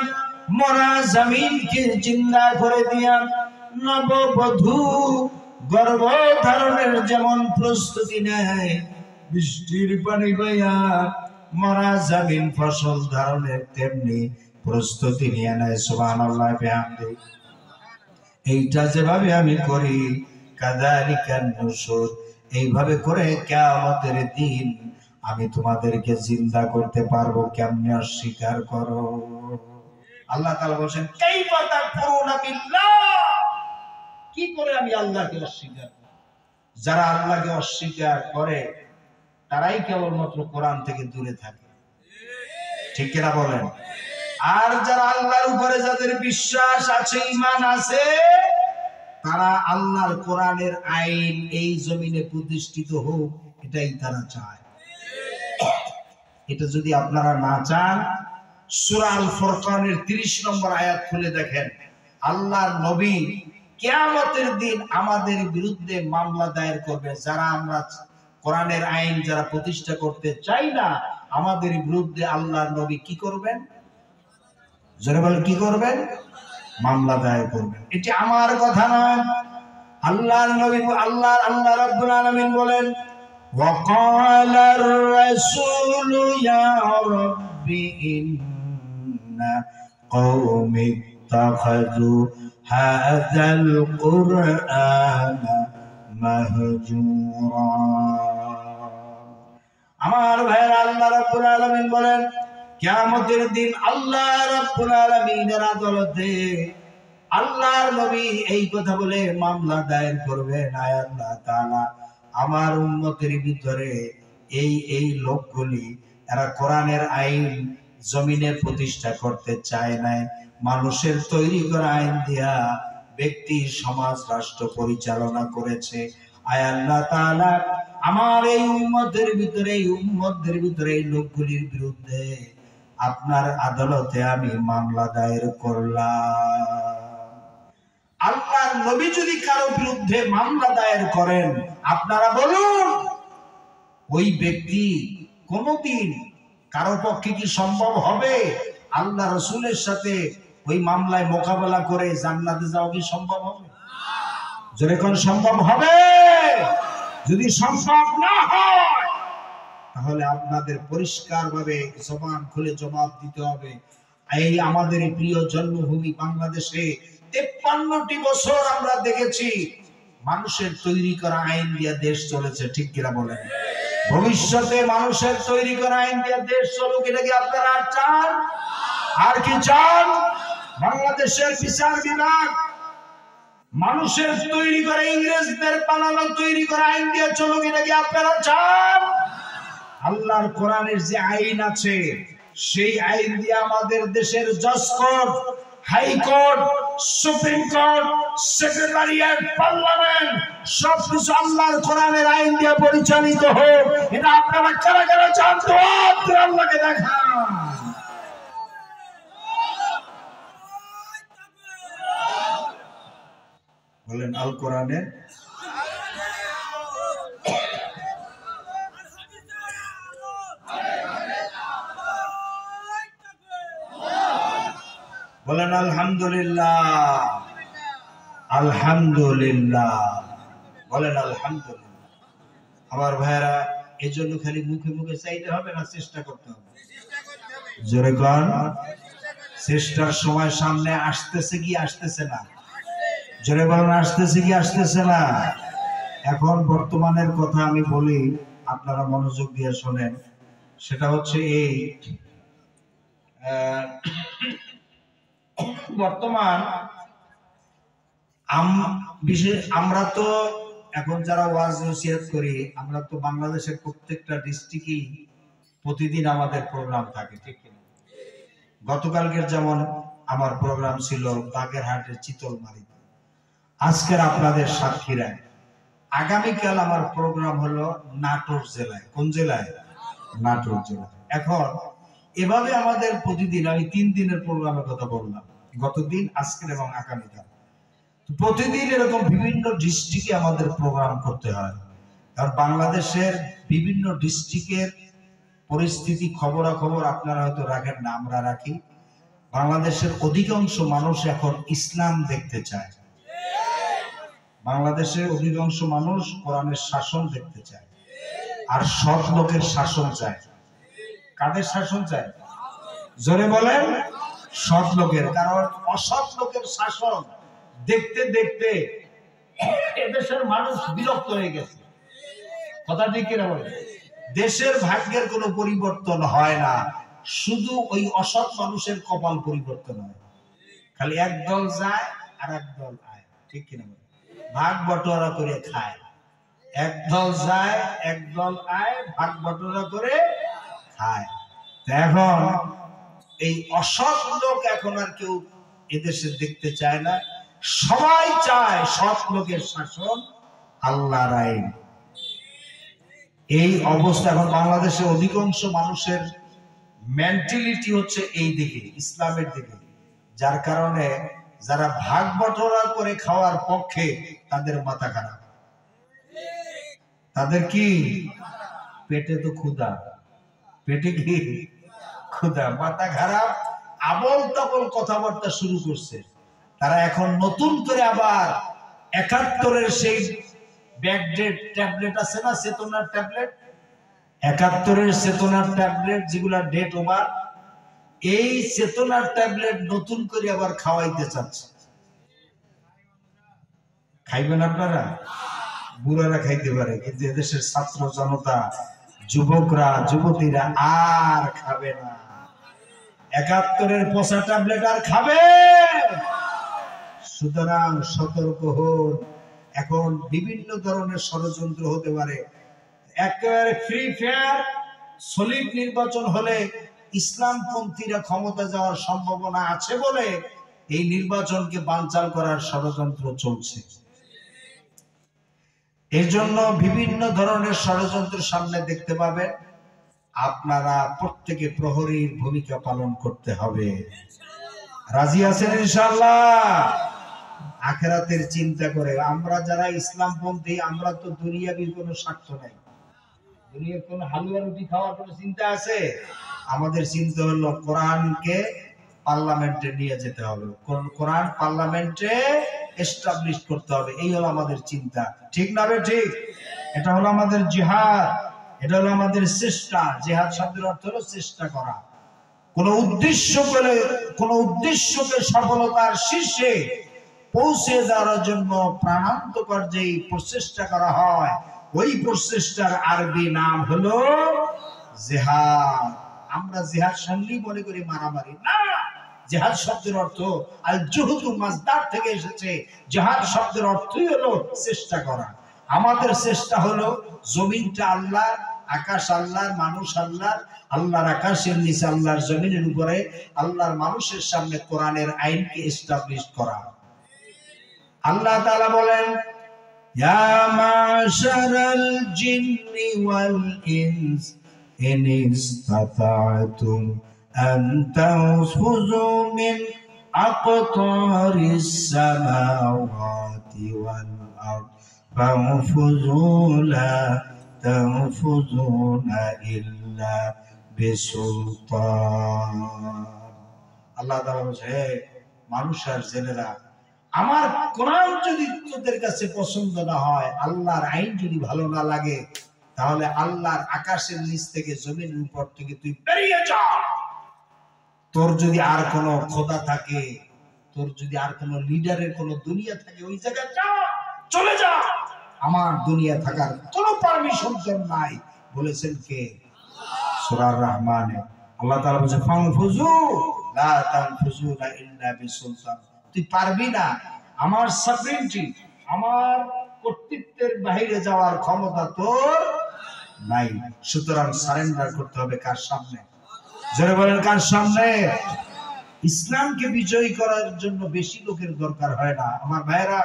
Speaker 1: মরা জমিনকে জিন্দা করে দিয়া নববধূ গর্ভধারণের যেমন প্রস্তুতি নেয়, বৃষ্টির পানি পাইয়া মরা জমিন ফসল ধারণের তেমনি প্রস্তুতি নিয়ে নেয়। সুবহানাল্লাহ বিহামদি। এইটা যেভাবে আমি করি, কাযালিকান নুশুর, এইভাবে করে কিয়ামতের দিন আমি তোমাদেরকে জিন্দা করতে পারবো। কেমনে অস্বীকার করো? আল্লাহ তাআলা বলেন, কাইফা তাকফুরুনা বিল্লাহ, কি করে আমি আল্লাহকে অস্বীকার করব? যারা আল্লাহকে অস্বীকার করে তারাই কেবলমাত্র কোরআন থেকে দূরে থাকে, ঠিক কিনা বলেন? আর যারা আল্লাহর উপরে যাদের বিশ্বাস আছে, ঈমান আছে, তারা আল্লাহর কোরআনের আইন এই জমিনে প্রতিষ্ঠিত হোক, এটাই তারা চায়। এটা যদি আপনারা না চান, সূরা আল ফুরকানের 30 নম্বর আয়াত খুলে দেখেন। আল্লাহর নবী কিয়ামতের দিন আমাদের বিরুদ্ধে মামলা দায়ের করবে। যারা আমরা কোরআনের আইন যারা প্রতিষ্ঠা করতে চাই না, আমাদের বিরুদ্ধে আল্লাহর নবী কি করবেন? জোরে বলেন, কি করবেন? মামলা দায়ের করবেন। এটি আমার কথা নয়, আল্লাহর নবী, আল্লাহ রাব্বুল আলামিন বলেন, ওয়াকালার রাসূলু ইয়া রাব্বি ইন্না কওমি ইত্তাখাযু হাযাল কুরআনা মাহজুরা। আমার ভাইরা, আল্লাহ রাব্বুল আলামিন বলেন, কিয়ামতের দিন আল্লাহ রাব্বুল আলামিনের আদালতে আল্লাহর নবী এই কথা বলে মামলা দায়ের করবেন, আয় আল্লাহ তাআলা, আমার উম্মতের ভিতরে এই লোকগুলি এরা কোরআনের আইন জমিনে প্রতিষ্ঠা করতে চায় না, মানুষের তৈরি করা আইন দিয়া ব্যক্তি সমাজ রাষ্ট্র পরিচালনা করেছে। আয় আল্লাহ তাআলা, আমার এই উম্মতের ভিতরে এই লোকগুলির বিরুদ্ধে আপনার আদালতে আমি মামলা দায়ের করলাম। আল্লাহর নবী যদি কারো বিরুদ্ধে মামলা দায়ের করেন, আপনারা বলুন, ওই ব্যক্তি কোনদিন কারো পক্ষে কি সম্ভব হবে আল্লাহ রাসূলের সাথে ওই মামলায় মোকাবেলা করে জান্নাতে যাওয়া? কি সম্ভব হবে? জোরে কোন সম্ভব হবে? যদি সম্ভব না হয়, তাহলে আপনাদের পরিষ্কারভাবে জবান খুলে জবাব দিতে হবে। এই আমাদের প্রিয় জন্মভূমি বাংলাদেশে 53টি বছর আমরা দেখেছি মানুষের তৈরি করা আইন দিয়ে দেশ চলেছে, ঠিক কিনা বলেন? ভবিষ্যতে মানুষের তৈরি করা আইন দিয়ে দেশ চলুক, এটা কি আপনারা চান? আর কি চান? বাংলাদেশের বিচার বিভাগ মানুষের তৈরি করা, ইংরেজদের বানানো তৈরি করা আইন দিয়ে চলুক, এটা কি আপনারা চান? আল্লাহর কোরআনের যে আইন আছে, সেই আইন দিয়ে আমাদের দেশের জজ court, high court, supreme court, secretariat, parliament সবকিছু আল্লাহর কোরআনের আইন দিয়ে পরিচালিত হোক, এটা আপনারা কারা কারা চান? তো আল্লাহকে দেখান। বলেন, আল কোরআনের বলেন আলহামদুলিল্লাহ, আলহামদুলিল্লাহ, বলেন আলহামদুলিল্লাহ। আমার ভাইরা, এই জন্য খালি মুখে মুখে চাইতে হবে না, চেষ্টা করতে হবে। জোরে কোন, চেষ্টার সময় সামনে আসতেছে কি আসতেছে না? জোরে বলেন, আসতেছে কি আসতেছে না? এখন বর্তমানের কথা আমি বলি, আপনারা মনোযোগ দিয়ে শোনেন। সেটা হচ্ছে এই, বর্তমান আমরা তো এখন যারা ওয়াজ নসিহত করি, আমরা তো বাংলাদেশের প্রত্যেকটা ডিস্ট্রিক্টই প্রতিদিন আমাদের প্রোগ্রাম থাকে, ঠিক কিনা? গতকালকের যেমন আমার প্রোগ্রাম ছিল বাগেরহাটের চিতলমারীতে, আজকের আপনাদের সাতক্ষীরায়, আগামীকাল আমার প্রোগ্রাম হলো নাটোর জেলায়। কোন জেলায়? নাটোর জেলায়। এখন এভাবে আমাদের প্রতিদিন, আমি 3 দিনের প্রোগ্রামের কথা বললাম, গতদিন, আজকের এবং আগামীকাল। প্রতিদিন এরকম বিভিন্ন ডিস্ট্রিক্টে আমাদের প্রোগ্রাম করতে হয়, কারণ বাংলাদেশের বিভিন্ন ডিস্ট্রিক্টের পরিস্থিতি খবরাখবর আপনারা হয়তো রাখেন না, আমরা রাখি। বাংলাদেশের অধিকাংশ মানুষ এখন ইসলাম দেখতে চায়। বাংলাদেশের অধিকাংশ মানুষ কোরআনের শাসন দেখতে চায়, আর সৎ লোকের শাসন চায়। কাদের শাসন চায়? জোরে বলেন। সৎ লোকের। কারণ অসৎ লোকের শাসন দেখতে দেখতে এদেশের মানুষ বিরক্ত হয়ে গেছে। কথা ঠিক কিনা বলেন? দেশের ভাগ্যের কোনো পরিবর্তন হয় না, শুধু ওই অসৎ মানুষের কপাল পরিবর্তন হয়। খালি একদল যায় আর একদল আয়। ঠিক কিনা বলেন? ভাগ বটোয়ারা করে খায়। একদল যায়, একদল আয়, ভাগ বটোয়ারা করে খায়। এখন এই অসৎ লোক এখন আর কেউ এদেশে দেখতে চায় না, সবাই চায় সৎ লোকের শাসন, আল্লাহর আইন। এই অবস্থা এখন বাংলাদেশে অধিকাংশ মানুষের মেন্টালিটি হচ্ছে এই দিকে, ইসলামের দিকে, যার কারণে যারা ভাগ বটোয়ারা করে খাওয়ার পক্ষে তাদের মাথা খারাপ। তাদের কি পেটে তো ক্ষুধা, পেটে কি ক্ষুধা, মাথা খারাপ, আবল তাবল কথাবার্তা শুরু করছে। তারা এখন নতুন করে আবার ৭১-এর সেই ব্যাকডেট ট্যাবলেট আছে না, চেতনার ট্যাবলেট, ৭১-এর চেতনার ট্যাবলেট যেগুলা ডেট ওভার, এই চেতনার ট্যাবলেট নতুন করে আবার খাওয়াইতে চাচ্ছে। খাইবেন আপনারা? বুড়ারা খাইতে পারে, কিন্তু এদেশের ছাত্র জনতা, যুবকরা, যুবতীরা আর খাবে না। ৭১-এর পচা ট্যাবলেট আর খাবে। সুতরাং সতর্ক হন। এখন বিভিন্ন ধরনের ষড়যন্ত্র হতে পারে। একেবারে ফ্রি ফেয়ার সলিড নির্বাচন হলে ইসলামপন্থীরা ক্ষমতা যাওয়ার সম্ভাবনা আছে বলে এই নির্বাচনকে বানচাল করার ষড়যন্ত্র চলছে। এর জন্য বিভিন্ন ধরনের ষড়যন্ত্র সামনে দেখতে পাবেন। আপনারা প্রত্যেকে প্রহরীর ভূমিকা পালন করতে হবে। রাজি আছেন ইনশাআল্লাহ? আখিরাতের চিন্তা করে আমরা যারা ইসলামপন্থী, আমরা তো দুনিয়াবি কোনো স্বার্থ নাই, দুনিয়ার কোনো হালুয়া রুটি খাওয়ার কোনো চিন্তা আছে? আমাদের চিন্তা হলো কোরআনকে পার্লামেন্টে নিয়ে যেতে হবে, কোরআন পার্লামেন্টে এস্টাবলিশ করতে হবে, এই হলো আমাদের চিন্তা। ঠিক না বে ঠিক? এটা হলো আমাদের জিহাদ, এটা হলো আমাদের চেষ্টা। জিহাদ শব্দের অর্থ হলো চেষ্টা করা। কোন উদ্দেশ্য করে, কোন উদ্দেশ্যকে সফলতার শীর্ষে পৌঁছে দেওয়ার জন্য প্রাণান্তকর যেই প্রচেষ্টা করা হয়, ওই প্রচেষ্টার আরবি নাম হলো জিহাদ। আমরা জিহাদ শুনলেই মনে করি মারামারি, না। জিহাদ শব্দের অর্থ আল জুহুদু মাসদার থেকে এসেছে। জিহাদ শব্দের অর্থই হলো চেষ্টা করা। আমাদের চেষ্টা হলো জমিনটা আল্লাহ, আকাশ আল্লাহর, মানুষ আল্লাহর, আল্লাহর আকাশের নিচে, আল্লাহর জমিনের উপরে, আল্লাহর মানুষের সামনে কোরআনের আইনকে এস্টাবলিশ করা। আল্লাহ তাআলা বলেন, ইয়া মাশারাল জিন্নি ওয়াল ইনস ইন ইসতাতা'তুম আন তানফুযু মিন আকতারিস সামাওয়াতি ওয়াল আরদ ফানফুযু লা তানফুযুনা ইল্লা বিসুলতান। আল্লাহ তাআলা বলেন, হে মানুষ আর জেনেরা, আমার কোরআন যদি তোদের কাছে পছন্দ না হয়, আল্লাহর আইন যদি ভালো না লাগে, তাহলে আল্লাহর আকাশের নিচ থেকে, জমিনের উপর থেকে তুই বেরিয়ে যা। তোর যদি আর কোনো খোদা থাকে, তোর যদি আর কোনো লিডারের কোনো দুনিয়া থাকে, ওই জায়গায় যা, চলে যা। আমার দুনিয়া থাকার কোনো পারমিশন তোর নাই। বলেছেন কে? সূরা রহমানে আল্লাহ তাআলা বলেন, ফানফুযু লা তানফুযুনা ইল্লা বিসুলতান। তুই পারবি না, আমার সাবরেনটি, আমার কর্তৃত্বের বাইরে যাওয়ার ক্ষমতা তোর নাই। সুতরাং সারেন্ডার করতে হবে কার সামনে? জোরে বলেন, কার সামনে? ইসলামকে বিজয়ী করার জন্য বেশি লোকের দরকার হয় না আমার ভাইরা।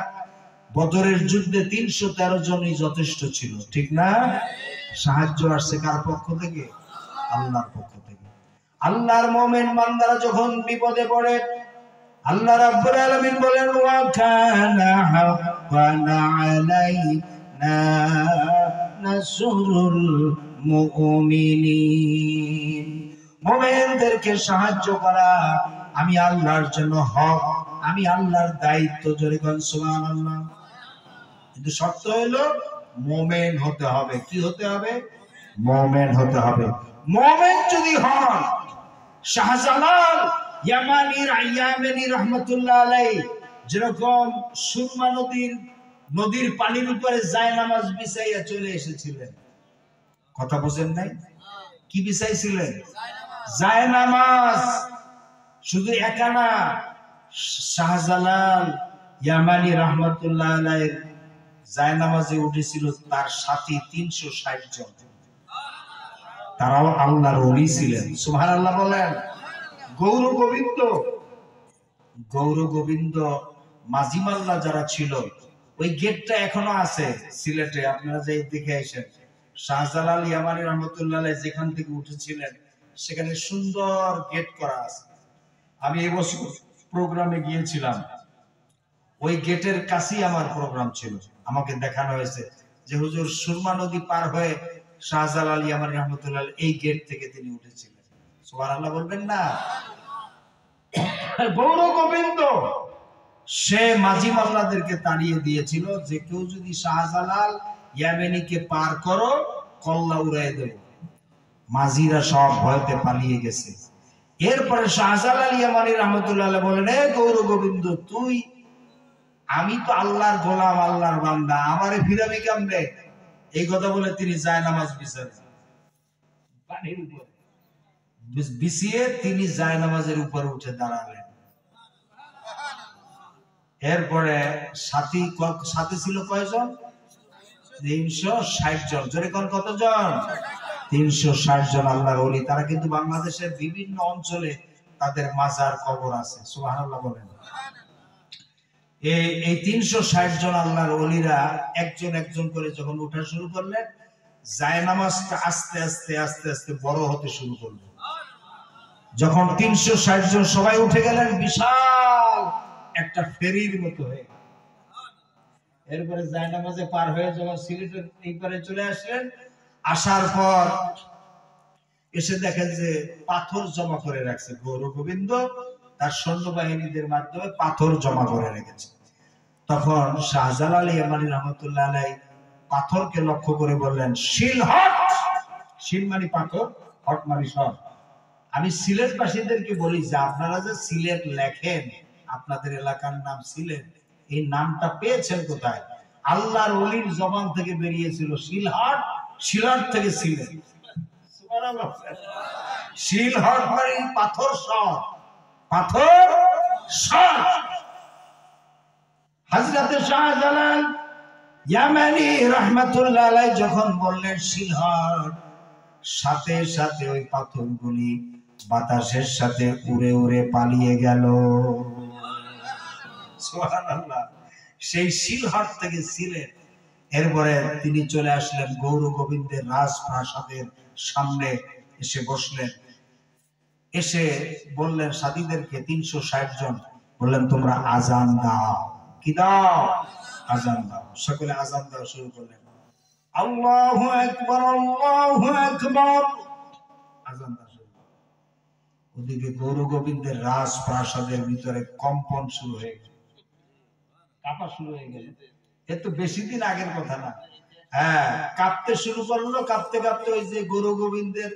Speaker 1: বদরের যুদ্ধে 313 জনই যথেষ্ট ছিল, ঠিক না? সাহায্য আসছে কার পক্ষ থেকে? আল্লাহর পক্ষ থেকে। আল্লাহর মুমিন বান্দারা যখন বিপদে পড়ে আল্লাহ রাব্বুল আলামিন বলেন ওয়া কানা হাক্কান আলাইনা নাসরুল মুমিনিন। মুমিনদেরকে সাহায্য করা আমি আল্লাহর জন্য হক, আমি আল্লাহর দায়িত্ব। জোরে কোন সুবহানাল্লাহ। কিন্তু শর্ত হলো মুমিন হতে হবে। কি হতে হবে? মুমিন হতে হবে। মুমিন যদি হন, শাহজালাল ইয়ামানি রহমাতুল্লাহ আলাইহি যেরকম সুরমা নদীর পানির উপরে জায়নামাজ বিছাইয়া চলে এসেছিলেন। কথা বুঝেন নাই? কি বিছাইছিলেন? জায়নামাজ। শুধু একা না, শাহজালাল ইয়ামানি রহমাতুল্লাহ আলাইহির জায়নামাজে উঠেছিল তার সাথী 360 জন। তারাও আল্লাহর ওলি ছিলেন। সুবহানাল্লাহ বলেন। গৌর গোবিন্দ মাঝিমাল্লা যারা ছিল, ওই গেটটা এখনো আছে সিলেটে, আপনারা যে দেখে আসেন। শাহজালাল ইয়ামানি রহমাতুল্লাহ আলাইহি যেখান থেকে উঠেছিলেন সেখানে সুন্দর গেট করা আছে। আমি এবছর প্রোগ্রামে গিয়েছিলাম, ওই গেটের কাছেই আমার প্রোগ্রাম ছিল। আমাকে দেখানো হয়েছে যে হুজুর সুরমা নদী পার হয়ে শাহজালাল ইয়ামানি রহমাতুল্লাহ এই গেট থেকে তিনি উঠেছিলেন। সুবহানাল্লাহ বলবেন না? গৌর গোবিন্দ সে মাঝি মাল্লাদেরকে তাড়িয়ে দিয়েছিল যে কেউ যদি শাহজালাল ইয়ামানিকে পার করো কল্লা উড়াই দেব। মাঝিরা সব ভয়তে পালিয়ে গেছে। এরপরে শাহজালাল ইয়ামানি রহমাতুল্লাহ বলেন, এ গৌর গোবিন্দ, আমি তো আল্লাহর গোলাম, আল্লাহর বান্দা, আমারে ফিরাবি কেমনে? এই কথা বলে তিনি জায়নামাজ বিছালেন পানির উপর, বিছিয়ে তিনি জায়নামাজের উপরে উঠে দাঁড়ালেন। এরপরে সাথী ছিল কয়জন? 360 জন। জোরে কোন কতজন? 360 জন আল্লাহর ওলি। তারা কিন্তু বাংলাদেশের বিভিন্ন অঞ্চলে তাদের মাজার কবর আছে। সুবহানাল্লাহ বলেন। এই 360 জন আল্লাহর ওলিরা একজন একজন করে যখন উঠা শুরু করলেন, জায়নামাজটা আস্তে আস্তে আস্তে আস্তে বড় হতে শুরু করলো। যখন 360 জন সবাই উঠে গেলেন, বিশাল একটা ফেরির মতো হয়ে, এরপরে জায়নামাজে পার হয়ে যখন সিলেটের এই পারে চলে আসলেন, আসার পর এসে দেখেন যে পাথর জমা করে রাখছে। গৌর গোবিন্দ তার সৈন্যবাহিনীদের মাধ্যমে পাথর জমা করে রেখেছে। তখন শাহজালাল ইয়ামানি রহমাতুল্লাহ আলাইহি পাথরকে লক্ষ্য করে বললেন, শিল হট। শিল মানে পাথর, হট মানে সর। আমি সিলেটবাসীদেরকে বলি যে আপনারা যে সিলেট লেখেন, আপনাদের এলাকার নাম সিলেট, এই নামটা পেয়েছেন কোথায়? আল্লাহর ওলির জবান থেকে বেরিয়েছিল শিলহাট, শিলহাট থেকে সিলেট। শিলহাট মানে পাথর সর, পাথর সর। হযরত শাহজালাল ইয়ামানি রাহমাতুল্লাহ আলাইহি যখন বললেন শিলহাট, সাথে সাথে ওই পাথরগুলি বাতাসের সাথে উড়ে উড়ে পালিয়ে গেল। সুবহানাল্লাহ। সেই শিলহাট থেকে সিলেট। এরপরে তিনি চলে আসলেন গৌর গোবিন্দের রাজপ্রাসাদের সামনে, এসে বসলেন। এসে বললেন সাথীদেরকে, 360 জন, বললেন তোমরা আজান দাও। কি দাও? আজান দাও। সকলে আজান দেওয়া শুরু করলেন। আল্লাহু আকবার, আল্লাহু আকবার। আজান দেওয়া শুরু। ওদিকে গৌর গোবিন্দের রাজপ্রাসাদের ভিতরে কম্পন শুরু হয়ে গেল, কাঁপা শুরু হয়ে গেল। এ তো বেশি দিন আগের কথা না। হ্যাঁ, কাঁপতে শুরু করলো। কাঁপতে কাঁপতে ওই যে গৌর গোবিন্দের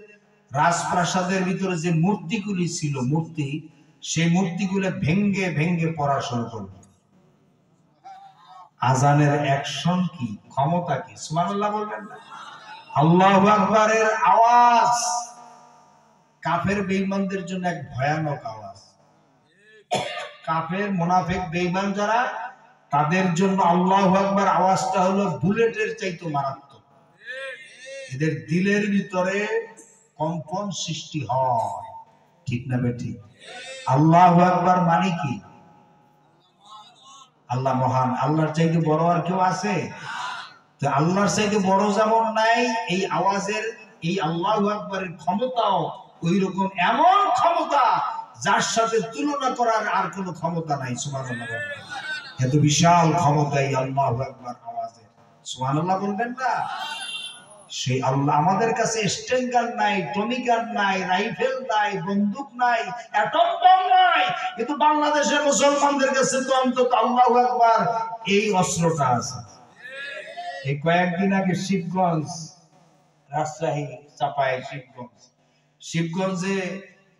Speaker 1: রাজপ্রাসাদের ভিতরে যে মূর্তিগুলি ছিল, সেই মূর্তিগুলো ভেঙ্গে ভেঙ্গে পড়া শুরু করলো। আজানের অ্যাকশন কি, ক্ষমতা কি! সুবহানাল্লাহ বলবেন না? আল্লাহু আকবারের আওয়াজ কাফের বেঈমানদের জন্য এক ভয়ানক আওয়াজ। কাফের মুনাফিক বেঈমান যারা, তাদের জন্য আল্লাহু আকবার আওয়াজটা হলো বুলেটের চাইতে মারাত্মক। এদের দিলের ভিতরে কম্পন সৃষ্টি হয়, ঠিক না বেঠিক? আল্লাহু আকবার মানে কি? আল্লাহ মহান, আল্লাহর চাইতে বড় আর কেউ আছে? তো আল্লাহর চাইতে বড় যেমন নাই, এই আওয়াজের, এই আল্লাহু আকবারের ক্ষমতাও ওই রকম, এমন ক্ষমতা যার সাথে তুলনা করার আর কোনো ক্ষমতা নাই। সুবহানাল্লাহ। এত বিশাল ক্ষমতা এই আল্লাহু আকবার আওয়াজের। সুবহানাল্লাহ বলবেন না? সেই আল্লাহ, আমাদের কাছে স্টেন গান নাই, টমি গান নাই, রাইফেল নাই, বন্দুক নাই, অ্যাটম বম নাই, কিন্তু বাংলাদেশের মুসলমানদের কাছে তো অন্তত আল্লাহু আকবার এই অস্ত্রটা আছে। এই কয়েকদিন আগে শিবগঞ্জ, রাজশাহী চাপায় শিবগঞ্জে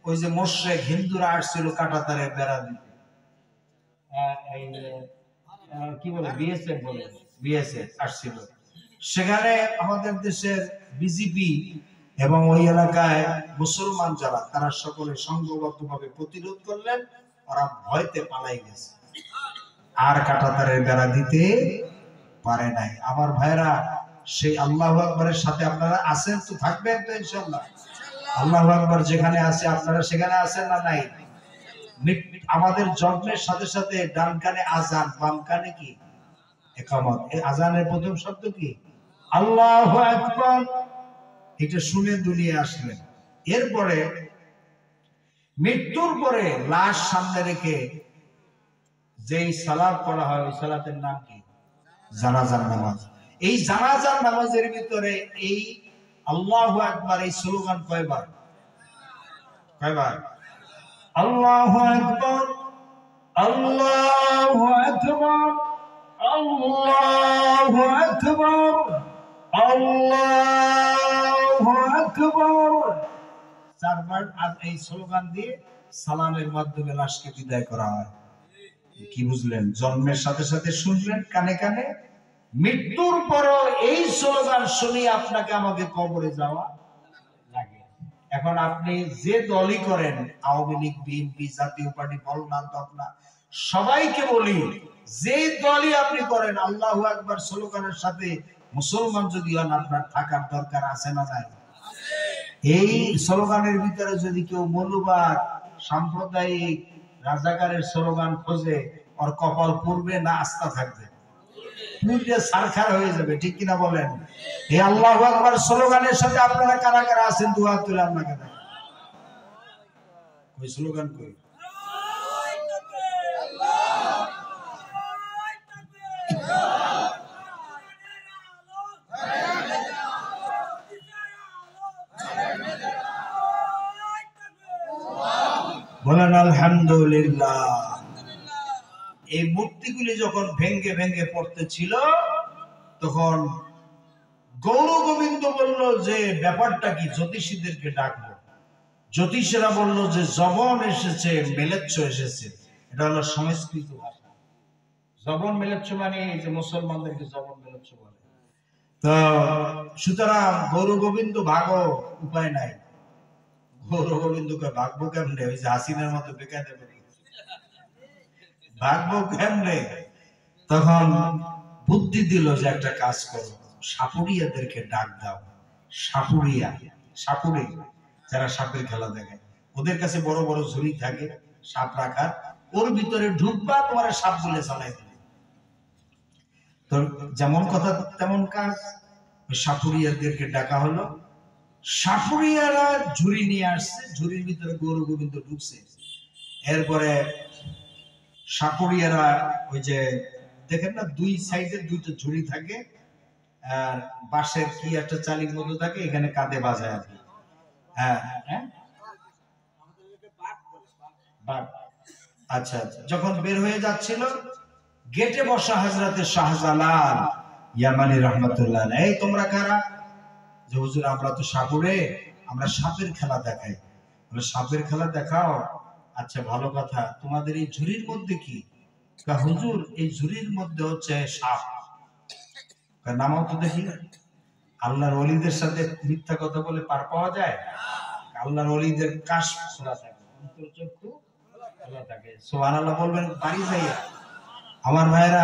Speaker 1: ওই যে মোশরেক হিন্দুরা আসছিল কাঁটাতারের বেড়া দিতে, কি বলে বিএসএফ, বলে বিএসএফ আসছিল। সেখানে আমাদের দেশের বিজেপি এবং ওই এলাকায় মুসলমান যারা, তারা সকলে সংঘবদ্ধভাবে প্রতিরোধ করলেন। ওরা ভয়তে পালাই গেছে, আর কাঁটাতারের বেড়া দিতে পারে নাই। আমার ভাইরা, সেই আল্লাহু আকবারের সাথে আপনারা আছেন তো, থাকবেন তো ইনশাআল্লাহ। আল্লাহু আকবার যেখানে আছে আপনারা সেখানে আছেন না নাই? আমাদের জন্মের সাথে সাথে ডান কানে আজান, বাম কানে কি ইকামত। এই আজানের প্রথম শব্দ কি? আল্লাহু আকবার। এটা শুনে দুনিয়া আসলেন। এরপরে মৃত্যুর পরে লাশ সামনে রেখে যেই সালাত পড়া হয়, ওই সালাতের নাম কি? জানাজার নামাজ। এই জানাজার নামাজের ভিতরে এই আল্লাহু আকবার এই স্লোগান কয়বার? আল্লাহু আকবার, আল্লাহু আকবার, আল্লাহু আকবার, আল্লাহু আকবার। চারবার এই স্লোগান দিয়ে সালামের মাধ্যমে লাশকে বিদায় করা হয়। কি বুঝলেন? জন্মের সাথে সাথে শুনলেন কানে কানে, মৃত্যুর পরও এই স্লোগান শুনি আপনাকে আমাকে কবরে যাওয়া লাগে। এখন আপনি যে দলই করেন, আওয়ামী লীগ, বিএনপি, জাতীয় পার্টি, বলনান তো আপনার সবাইকে বলি, যে দলই আপনি করেন, আল্লাহু আকবার স্লোগানের সাথে মুসলমান যদি হন, আপনার থাকার দরকার আছে না নাই? এই স্লোগানের ভিতরে যদি কেউ মৌলবাদ, সাম্প্রদায়িক, রাজাকারের স্লোগান খোঁজে, ওর কপাল পূর্বে না আস্থা থাকবে, পুরো সারখার হয়ে যাবে। ঠিক কিনা বলেন? এই আল্লাহু আকবার স্লোগানের সাথে আপনারা কারা কারা আছেন? দুই হাত তুলে আপনাকে দেখেন। ওই স্লোগান কই? বলেন আলহামদুলিল্লাহ। এই মূর্তিগুলি যখন ভেঙ্গে ভেঙ্গে পড়তেছিল, তখন গৌর গোবিন্দ বলল যে ব্যাপারটা কি, জ্যোতিষীদেরকে ডাকবো। জ্যোতিষীরা বলল যে জবন এসেছে, মেলেচ্ছ এসেছে। এটা হলো সংস্কৃত ভাষা। জবন মেলেচ্ছ মানে এই যে মুসলমানদেরকে জবন মেলেচ্ছ বলে। তো সুতরাং গৌর গোবিন্দ ভাগো, উপায় নাই। গৌর গোবিন্দকে ভাগবো কেমনে? ওই যে হাসিনের মতো বেকার দেবে, ভাগবো কেমনে? তখন বুদ্ধি দিল যে একটা কাজ করো, সাপুরিয়াদেরকে ডাক দাও। সাপুরিয়া, সাপুরে যারা সাপের খেলা দেখে, ওদের কাছে বড় বড় ঝুড়ি থাকে সাপ রাখার, ওর ভিতরে ঢুকবা, তোমার সাপ গুলে চালাই দেবে। তো যেমন কথা তেমন কাজ। সাপুরিয়াদেরকে ডাকা হলো। সাপুরিয়ারা ঝুড়ি নিয়ে আসছে, ঝুড়ির ভিতরে গৌর গোবিন্দ ঢুকছে। এরপরে সাপুরিয়ারা ওই যে দেখেন না, দুই সাইডে দুইটা ঝুড়ি থাকে, আর বাঁশের কি একটা চালির মতো থাকে, এখানে কাঁধে বাজায় আর কি। হ্যাঁ হ্যাঁ, আচ্ছা আচ্ছা। যখন বের হয়ে যাচ্ছিল, গেটে বসা হযরতে শাহজালাল ইয়ামানি রহমাতুল্লাহ, এই তোমরা কারা? যে হুজুর আমরা তো সাপুরে, আমরা সাপের খেলা দেখাই। বলে সাপের খেলা দেখাও? আচ্ছা ভালো কথা, তোমাদের এই ঝুড়ির মধ্যে কি? হুজুর এই ঝুড়ির মধ্যে হচ্ছে সাপ। নামাও তো দেখি। আল্লাহর ওলিদের সাথে মিথ্যা কথা বলে পার পাওয়া যায়? আল্লাহর ওলিদের কাশ খোলা থাকে, অন্তর্চক্ষু খোলা থাকে। সুবহানাল্লাহ বলবেন বাড়ি যাইয়া। আমার ভাইরা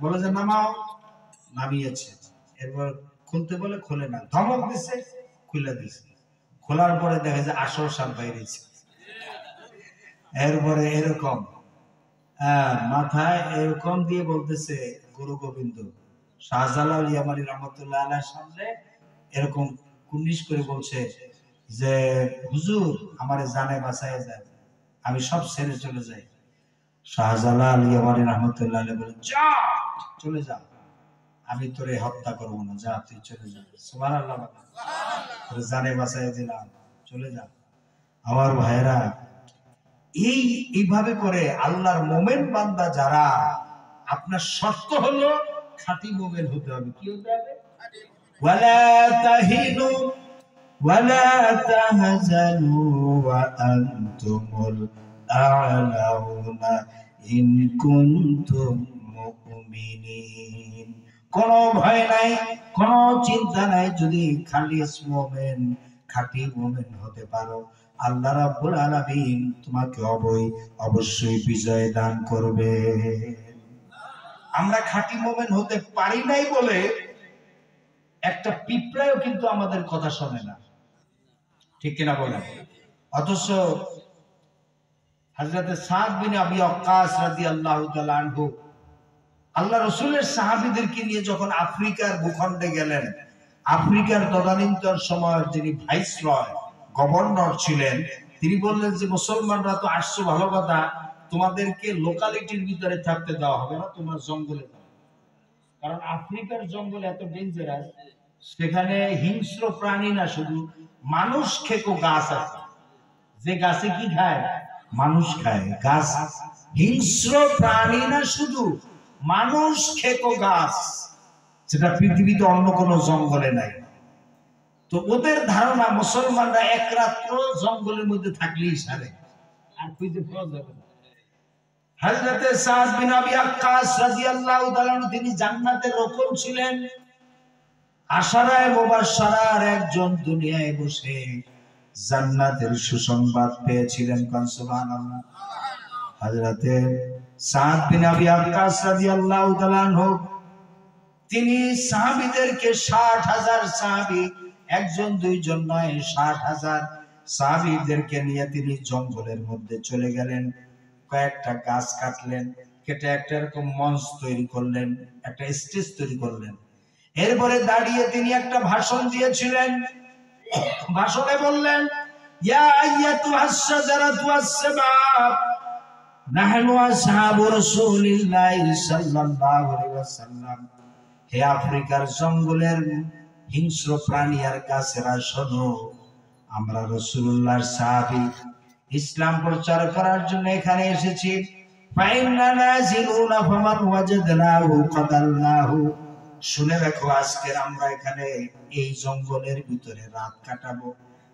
Speaker 1: বলে যে নামাও, নামিয়েছে। এরপর খুলতে বলে খোলে না, ধমক দিছে, খুলে দিছে। খোলার পরে দেখা যায় আসল সাপ বাইরেছে। এরপরে এরকম মাথায় এরকম দিয়ে বলতেছে গুরু গোবিন্দ শাহজালাল ইয়ামানি রহমতুল্লাহ আলাইহির সামনে এরকম কুর্নিশ করে বলছে যে হুজুর আমারে জানে বাঁচায় যায়, আমি সব ছেড়ে চলে যাই। শাহজালাল ইয়ামানি রহমতুল্লাহ আলাইহি বলেন যা চলে যা, আমি তোরে হত্যা করব না, যা তুই চলে যা। সুবহানাল্লাহ, তোরে জানে বাঁচায় দিলাম, চলে যা। আমার ভাইরা এইভাবে করে আল্লাহর মোমেন বান্দা যারা, আপনার শর্ত হলো খাঁটি মোমেন হতে হবে। কি হতে হবে? ওয়ালা তাহিনু ওয়ালা তাহজানু ওয়া আনতুমুল আ'লাউনা ইন কুনতুম মুমিনিন। কোনো ভয় নাই, কোনো চিন্তা নাই, যদি খালিস মোমেন খাঁটি মোমেন হতে পারো, আল্লাহ রাব্বুল আলামিন তোমাকে অবশ্যই বিজয় দান করবে। আমরা খাঁটি মোমেন হতে পারি নাই বলে একটা পিঁপড়াও কিন্তু আমাদের কথা শোনে না, ঠিক কিনা বলেন? অথচ হযরত সাদ বিন আবি ওয়াক্কাস রাদিয়াল্লাহু তাআলা আনহু আল্লাহ রাসূলের সাহাবীদেরকে নিয়ে যখন আফ্রিকার ভূখণ্ডে গেলেন, আফ্রিকার তদানীন্তন সময়ের যিনি ভাইসরয় গভর্নর ছিলেন, তিনি বললেন যে মুসলমানরা তো আসছো ভালো কথা, তোমাদেরকে লোকালিটির ভিতরে থাকতে দেওয়া হবে না, তোমরা জঙ্গলে যাও। কারণ আফ্রিকার জঙ্গল এত ডেঞ্জারাস, সেখানে হিংস্র প্রাণী না, শুধু মানুষ খেকো গাছ আছে, যে গাছে কি খায়? মানুষ খায়। গাছ হিংস্র প্রাণী না, শুধু মানুষ খেকো গাছ, যেটা পৃথিবীতে অন্য কোনো জঙ্গলে নাই। তো ওদের ধারণা মুসলমানরা এক রাত্র জঙ্গলের মধ্যে থাকলেই সারে, আর খুঁজে পাওয়া যাবে না। হযরত সাদ বিন আবি ওয়াক্কাস রাদিয়াল্লাহু তাআলা তিনি জান্নাতের রকম ছিলেন, আশারায়ে মুবাশশারার একজন, দুনিয়ায় বসে জান্নাতের সুসংবাদ পেয়েছিলেন। কোন সুবহানাল্লাহ। হযরত সাদ বিন আবি ওয়াক্কাস রাদিয়াল্লাহু তাআলা তিনি সাহাবীদেরকে ৬০,০০০ সাহাবী, একজন দুইজন নয়, ৬০,০০০ সাহাবীদেরকে নিয়ে তিনি জঙ্গলের মধ্যে চলে গেলেন। কয়েকটা গাছ কাটলেন, কেটে একটা এরকম মঞ্চ তৈরি করলেন, একটা স্টেজ তৈরি করলেন। এরপরে দাঁড়িয়ে তিনি একটা ভাষণ দিয়েছিলেন। ভাষণে বললেন, ইয়া আইয়াতুহাস শাজারাতু ওয়াস-সাবাব নাহনু আসহাবু রাসূলিল্লাহি সাল্লাল্লাহু আলাইহি ওয়াসাল্লাম। হে আফ্রিকার জঙ্গলের হিংস্র প্রাণী আর গাছেরা, শোনো, আমরা রাসূলুল্লাহর সাহাবী, ইসলাম প্রচার করার জন্য এখানে এসেছি। ফাইন্না নাজিলুনা ফামান ওয়াজাদনাহু কাদালনাহু। শুনে রাখো, আজকে আমরা এখানে এই জঙ্গলের ভিতরে রাত কাটাবো।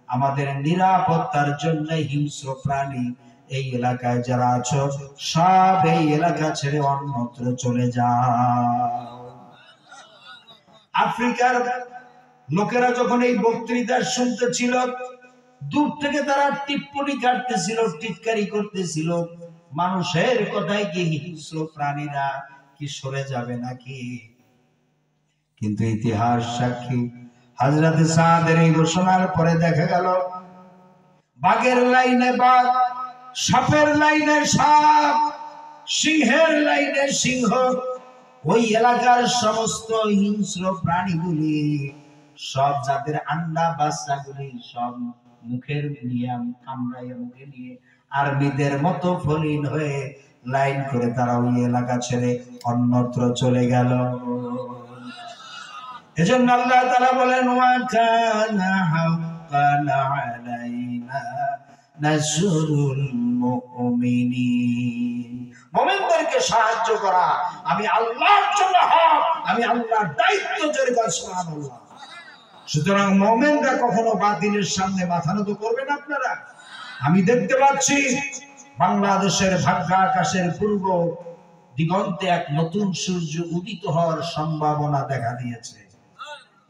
Speaker 1: আমাদের নিরাপত্তার জন্য হিংস্র প্রাণী এই এলাকায় যারা আছো, সব এই এলাকা ছেড়ে অন্যত্র চলে যাও। আফ্রিকার লোকেরা যখন এই বক্তৃতা শুনতেছিল, দূর থেকে তারা টিপ্পনি কাটতেছিল, টিটকারি করতেছিল, মানুষের কথায় কি হিংস্র প্রাণীরা কি সরে যাবে নাকি? কিন্তু ইতিহাস সাক্ষী, হযরত সাদের এই ঘোষণার পরে দেখা গেল বাঘের লাইনে বাঘ, সাপের লাইনে সাপ, সিংহের লাইনে সিংহ। ওই এলাকার সমস্ত হিংস্র প্রাণীগুলি, সব জাতের আন্ডা বাচ্চাগুলি সব মুখের নিয়ে কামড়াইয়া মুখে নিয়ে আরবিদের মতো ফলিন হয়ে লাইন করে তারা ওই এলাকা ছেড়ে অন্যত্র চলে গেল। এজন্য আল্লাহ তাআলা বলেন, ওয়া কানা হাক্কান আলাইনা নাসরুল মুমিনিন। মুমিনদেরকে সাহায্য করা আমি আল্লাহর জন্য হক, আমি আল্লাহর দায়িত্ব। জোরে বলেন সুবহানাল্লাহ। সুতরাং মুমিনরা কখনো বাতিলের সামনে মাথা নত করবে না। আপনারা, আমি দেখতে পাচ্ছি বাংলাদেশের ভাগ্য আকাশের পূর্ব দিগন্তে এক নতুন সূর্য উদিত হওয়ার সম্ভাবনা দেখা দিয়েছে।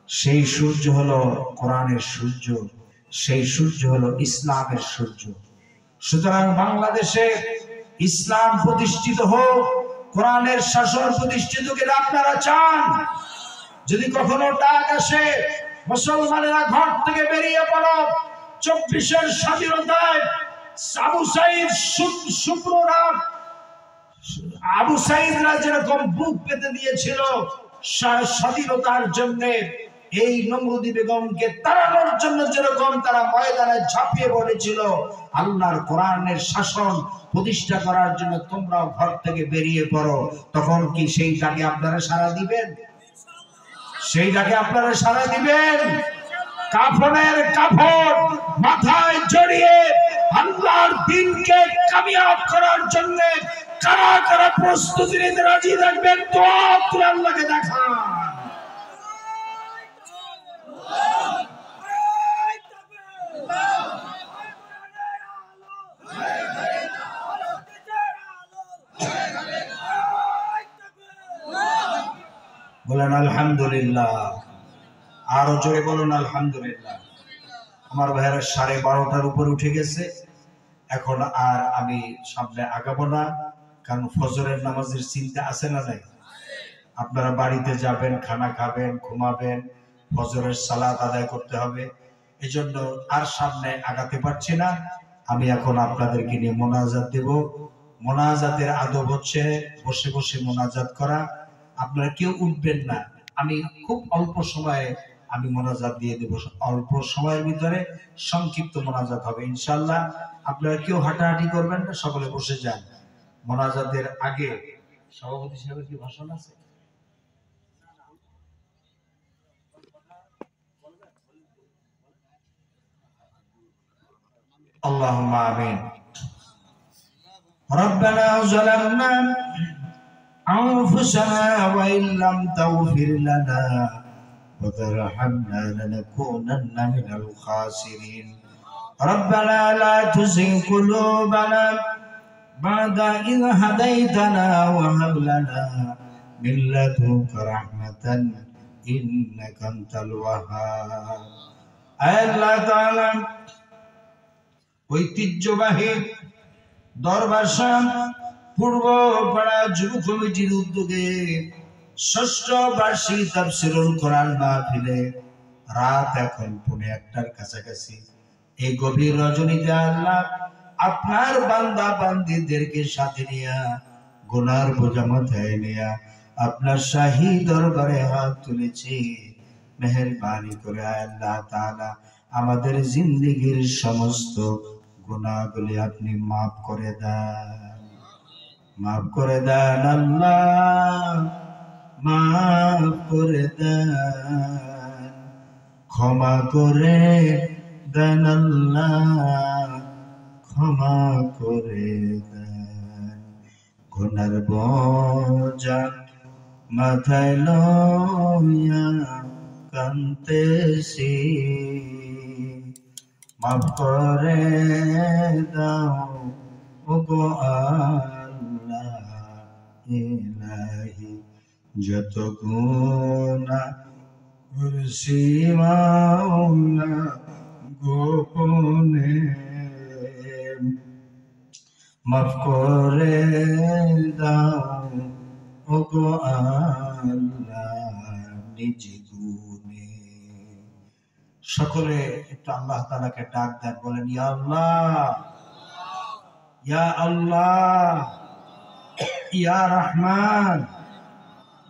Speaker 1: সেই সূর্য হলো কোরআনের সূর্য, সেই সূর্য হলো ইসলামের সূর্য। সুতরাং বাংলাদেশে ইসলাম প্রতিষ্ঠিত হোক, কোরআনের শাসন প্রতিষ্ঠিত কে আপনারা চান? যদি কখনো ডাক আসে মুসলমানেরা ঘর থেকে বেরিয়ে পড়ো, 24-এর স্বাধীনতায় আবু সাঈদ শুক্ররা আবু সাঈদরা যেরকম বুক পেতে দিয়েছিল স্বাধীনতার জন্য, এই নমরুদি বেগমকে তাড়ানোর জন্য যেরকম তারা ময়দানে ঝাঁপিয়ে পড়েছিল, আল্লাহর কোরআনের শাসন প্রতিষ্ঠা করার জন্য তোমরাও ঘর থেকে বেরিয়ে পড়ো, তখন কি সেই ডাকে আপনারা সাড়া দিবেন? সেই ডাকে আপনারা সাড়া দিবেন? কাফনের কাফন মাথায় জড়িয়ে আল্লাহর দ্বীনকে কামিয়াব করার জন্য কারা কারা প্রস্তুতি নিতে রাজি থাকবেন? তো আল্লাহকে দেখান। বলেন আলহামদুলিল্লাহ। আরো জোরে বলুন আলহামদুলিল্লাহ। আমার ভাইয়েরা 12:30টার উপরে উঠে গেছে, এখন আর আমি সামনে আগাবো না, কারণ ফজরের নামাজের চিন্তা আছে না নাই? আপনারা বাড়িতে যাবেন, খানা খাবেন, ঘুমাবেন, ফজরের সালাত আদায় করতে হবে, এজন্য আর সামনে আগাতে পারছি না। আমি এখন আপনাদেরকে নিয়ে মোনাজাত দেব। মোনাজাতের আদব হচ্ছে বসে বসে মোনাজাত করা। আপনারা কেউ উঠবেন না, আমি খুব অল্প সময়ে আমি মোনাজাত দিয়ে দেব। অল্প সময়ের ভিতরে সংক্ষিপ্ত মোনাজাত হবে ইনশাআল্লাহ। আপনারা কেউ হাঁটাহাঁটি করবেন না, সকলে বসে যান। মোনাজাতের আগে সভাপতি সাহেবের কি ভাষণ আছে? আল্লাহুম্মা আমিন। রব্বানা যালামনা আনফুসানা ওয়া ইল্লাম তাগফির লানা ওয়া তারহামনা লানাকুনান্না মিনাল খাসিরিন। রব্বানা লা তুযিগ কুলুবানা বা'দা ইয হাদাইতানা ওয়া হাব লানা মিন লাদুনকা রাহমাতান ইন্নাকা আনতাল ওয়াহ্হাব। আল্লাহ তাআলা ঐতিহ্যবাহী দরবার শাহ পূর্বপাড়া যুব কমিটির উদ্যোগে ষষ্ঠ বার্ষিক তাফসীরুল কোরআন মাহফিলে রাত এখন 1:30টার কাছাকাছি। এই গভীর রজনীতে আল্লাহ আপনার বান্দা বান্দীদেরকে সাথে নিয়ে, গুনার বোঝা মাথায় নিয়ে আপনার শাহী দরবারে হাত তুলেছি। মেহেরবানি করে আল্লাহ তাআলা আমাদের জিন্দেগীর সমস্ত গুনাহগুলি আপনি মাফ করে দেন, মাফ করে দেন আল্লাহ, মাফ করে দেন, ক্ষমা করে দেন আল্লাহ, ক্ষমা করে দেন। গুনার বোঝা মাথায় লইয়া কাঁদতেছি, মাফ করে দাও ওগো আল্লাহ ইলাহি। যত গুনাহ করছি মাওলা গোপনে, মাফ করে দাও ওগো আল্লাহ নিজ গুণে। সকলে একটু আল্লাহ তাআলাকে ডাক দেন, বলেন ইয়া আল্লাহ, ইয়া আল্লাহ, ইয়া রহমান,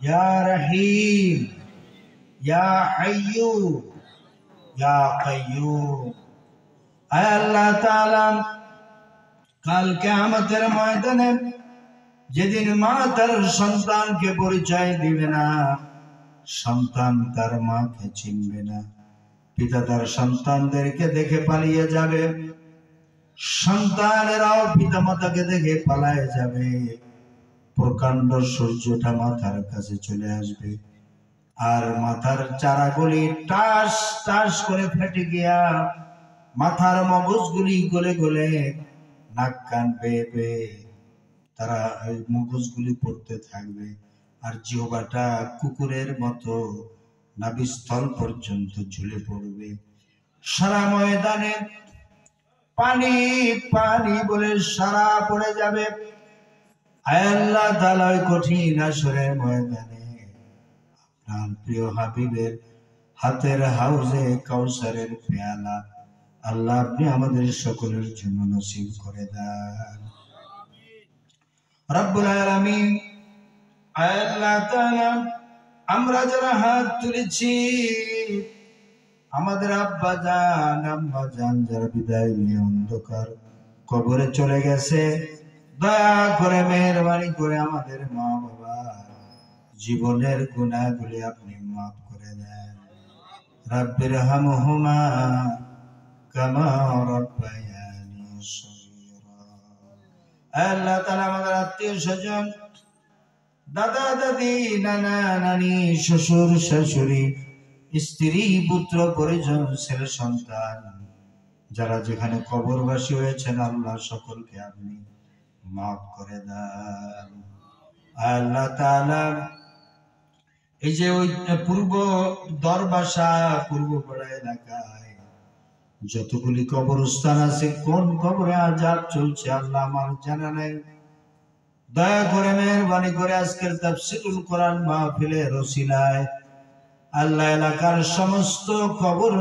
Speaker 1: ইয়া রহিম, ইয়া হাইয়্যু ইয়া কাইয়্যুম। আয় আল্লাহ তাআলা, কাল কিয়ামতের ময়দানে যেদিন মা তার সন্তানকে পরিচয় দিবে না, সন্তান তার মাকে চিনবে না, পিতা তার সন্তানদেরকে দেখে পালিয়ে যাবে, সন্তানেরাও পিতা মাতাকে দেখে পালায়ে যাবে, প্রকাণ্ড সূর্যটা মাথার কাছে চলে আসবে, আর মাথার চারাগুলি টাস টাস করে ফেটে গিয়া মাথার মগজগুলি গলে গলে নাক কান বেয়ে বেয়ে তারা ওই মগজগুলি পড়তে থাকবে, আর জিহ্বাটা কুকুরের মতো নাভিস্থল পর্যন্ত ঝুলে পড়বে। সারা ময়দানে পানি পানি বলে সারা পড়ে যাবে। আয় আল্লাহ তাআলা ওই কঠিন হাসরের ময়দানে আপনার প্রিয় হাবিবের হাতের হাউজে কাউসারের পেয়ালা আল্লাহ আপনি আমাদের সকলের জন্য নসিব করে দেন। রব্বুল আলামিন, আল্লাহ তাআলা আমরা যারা হাত তুলেছি, আমাদের আব্বা জান আম্মা জান যারা বিদায় নিয়ে অন্ধকার কবরে চলে গেছে, দয়া করে মেহেরবানি করে আমাদের মা বাবা জীবনের গুনাহগুলি আপনি মাফ করে দেন। রাব্বিরহামহুমা কামা রাব্বায়ানি সগীরা। আল্লাহ তাআলা আমাদের আত্মীয় স্বজন, দাদা দাদি, নানা নানি, শ্বশুর শাশুড়ি, স্ত্রী পুত্র পরিজন, ছেলে সন্তান যারা যেখানে কবরবাসী হয়েছেন, আল্লাহ সকলকে আপনি মাফ করে দেন। আল্লাহ তাআলা এই যে ওই পূর্ব দরবাসা পূর্বপাড়া এলাকায় যতগুলি কবরস্থান আছে, কোন কবরে আযাব চলছে আল্লাহ আমার জানা নাই। দয়া করে মেহেরবানি করে আজকের তাফসীরুল কোরআন মাহফিলের ওসিলায় আল্লাহ এলাকার সমস্ত কবর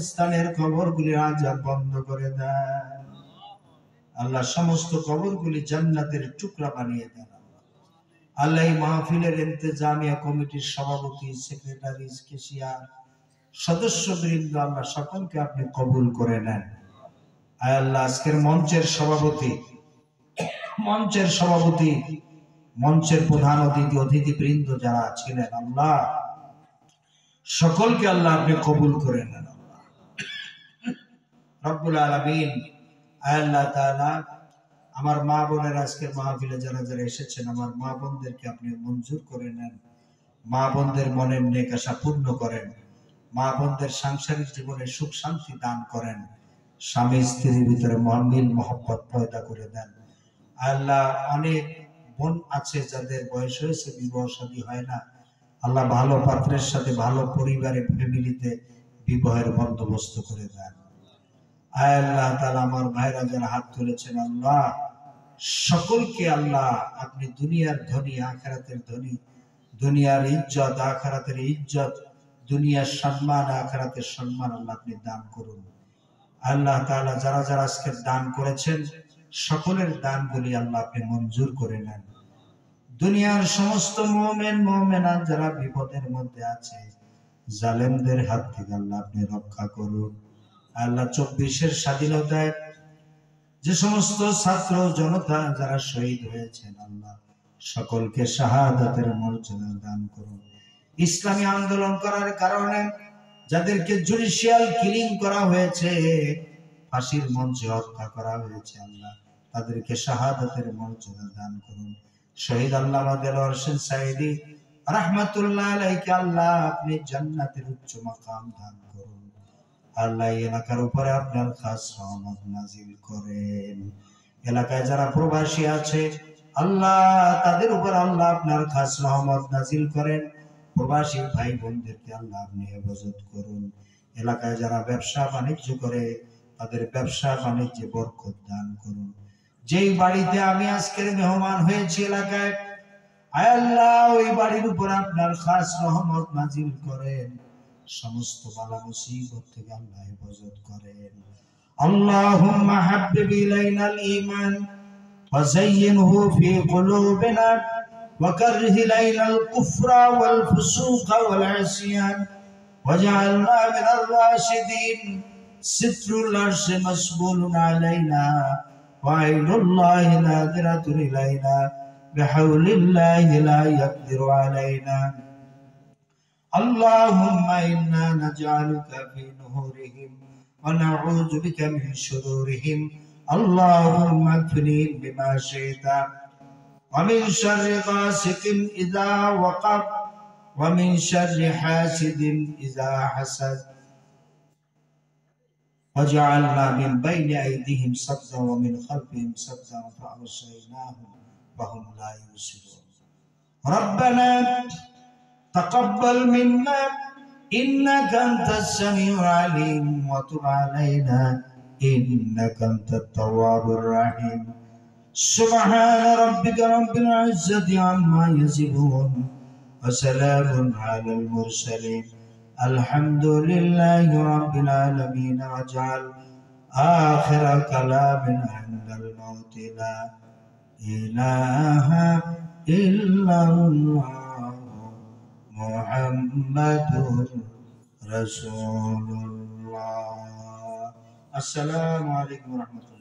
Speaker 1: স্থানের কবরগুলির আযাব বন্ধ করে দেন। আল্লাহ সমস্ত কবরগুলি জান্নাতের টুকরা বানিয়ে দেন। আল্লাহ এই মাহফিলের ইন্তেজামিয়া কমিটির সভাপতি, সেক্রেটারি, কেশিয়ার, সদস্যবৃন্দ আল্লাহ সকলকে আপনি কবুল করে নেন। আল্লাহ আজকের মঞ্চের সভাপতি, মঞ্চের প্রধান অতিথিবৃন্দ যারা ছিলেন, আল্লাহ সকলকে আল্লাহ আপনি কবুল করে নেন। রব্বুল আলামিন, আল্লাহ তাআলা আমার মা বোনের আজকের মাহফিলে যারা যারা এসেছেন, আমার মা বোনদেরকে আপনি মঞ্জুর করে নেন। মা বোনদের মনের নেক আশা পূর্ণ করেন। মা বোনদের সাংসারিক জীবনে সুখ শান্তি দান করেন। স্বামী স্ত্রীর ভিতরে মিল মহব্বত পয়দা করে দেন। আল্লাহ অনেক বোন আছে যাদের বয়স হয়েছে, বিবাহ শাদী হয় না, আল্লাহ ভালো পাত্রের সাথে ভালো পরিবারে ফ্যামিলিতে বিবাহের বন্দোবস্ত করে দেন। আল্লাহ তাআলা আমার ভাইরা যারা হাত তুলেছেন, আল্লাহ সকলকে আল্লাহ আপনি দুনিয়ার ধনী আখিরাতের ধনী, দুনিয়ার ইজ্জত আখিরাতের ইজ্জত, দুনিয়ার সম্মান আখিরাতের সম্মান আল্লাহ আপনি দান করুন। আল্লাহ তাআলা যারা যারা আজকে দান করেছেন, সকলের দানগুলি আল্লাহ আপনি মঞ্জুর করে নেন। দুনিয়ার সমস্ত মুমিন মুমিনাত যারা বিপদের মধ্যে আছে, জালেমদের হাত থেকে আল্লাহ আপনি রক্ষা করুন। আল্লাহ 24-এর স্বাধীনতায় যে সমস্ত ছাত্র জনতা যারা শহীদ হয়েছেন, আল্লাহ সকলকে শাহাদাতের মর্যাদা দান করুন। ইসলামী আন্দোলন করার কারণে যাদেরকে জুডিশিয়াল কিলিং করা হয়েছে, ফাঁসির মঞ্চে হত্যা করা হয়েছে, আল্লাহ তাদেরকে শাহাদাতের মর্যাদা দান করুন। শহীদ আল্লামা দেলোয়ার হোসেন সাঈদী রাহমাতুল্লাহ আলাইহি আল্লাহ আপনি জান্নাতের উচ্চ মাকাম দান করুন। আল্লাহ এলাকার উপরে আপনার খাস রহমত নাজিল করেন। এলাকায় যারা প্রবাসী আছে, আল্লাহ তাদের উপর আল্লাহ আপনার খাস রহমত নাজিল করেন। প্রবাসী ভাই বোনদেরকে আল্লাহ আপনি হেফাজত করুন। এলাকায় যারা ব্যবসা বাণিজ্য করে, তাদের ব্যবসা বাণিজ্যে বরকত দান করুন। যেই বাড়িতে আমি আজকের মেহমান হয়েছি এলাকায়, আয় আল্লাহ ওই বাড়ির উপর আপনার খাস রহমত নাজিল করেন। সমস্ত বালা মুসিবত থেকে আল্লাহ হেফাজত করেন। আল্লাহুম্মা হাব্বিব ইলাইনাল ঈমান ওয়া যায়্যিনহু ফি কুলুবিনা ওয়া কাররিহ ইলাইনাল কুফরা ওয়াল ফুসুকা ওয়াল ইসয়ান ওয়াজআলনা মিনার রাশিদিন। সিত্রুল আরশি মাসবুলুন আলাইনা ওয়া আইনুল্লাহি নাযিরাতুন ইলাইনা বিহাউলিল্লাহি লা ইয়াকদিরু আলাইনা। اللهم إنا نجعلك في نحورهم ونعوذ بك من شرورهم. اللهم اكفنهم بما شئت ومن شر غاسق إذا وقب ومن شر حاسد إذا حسد. وجعلنا من بين أيديهم سدا ومن خلفهم سدا فأغشيناهم وهم لا يبصرون. ربنا تقبل منا إنك أنت السميع العليم وتب علينا إنك أنت التواب الرحيم. سبحان ربك رب العزة عما يصفون وسلام على المرسلين الحمد لله رب العالمين. واجعل آخر كلامنا عند الموت لا ইলাহা ইল্লাল্লাহ মুহাম্মাদুর রাসূলুল্লাহ। আসসালামু আলাইকুম ওয়া রাহমাতুল্লাহ।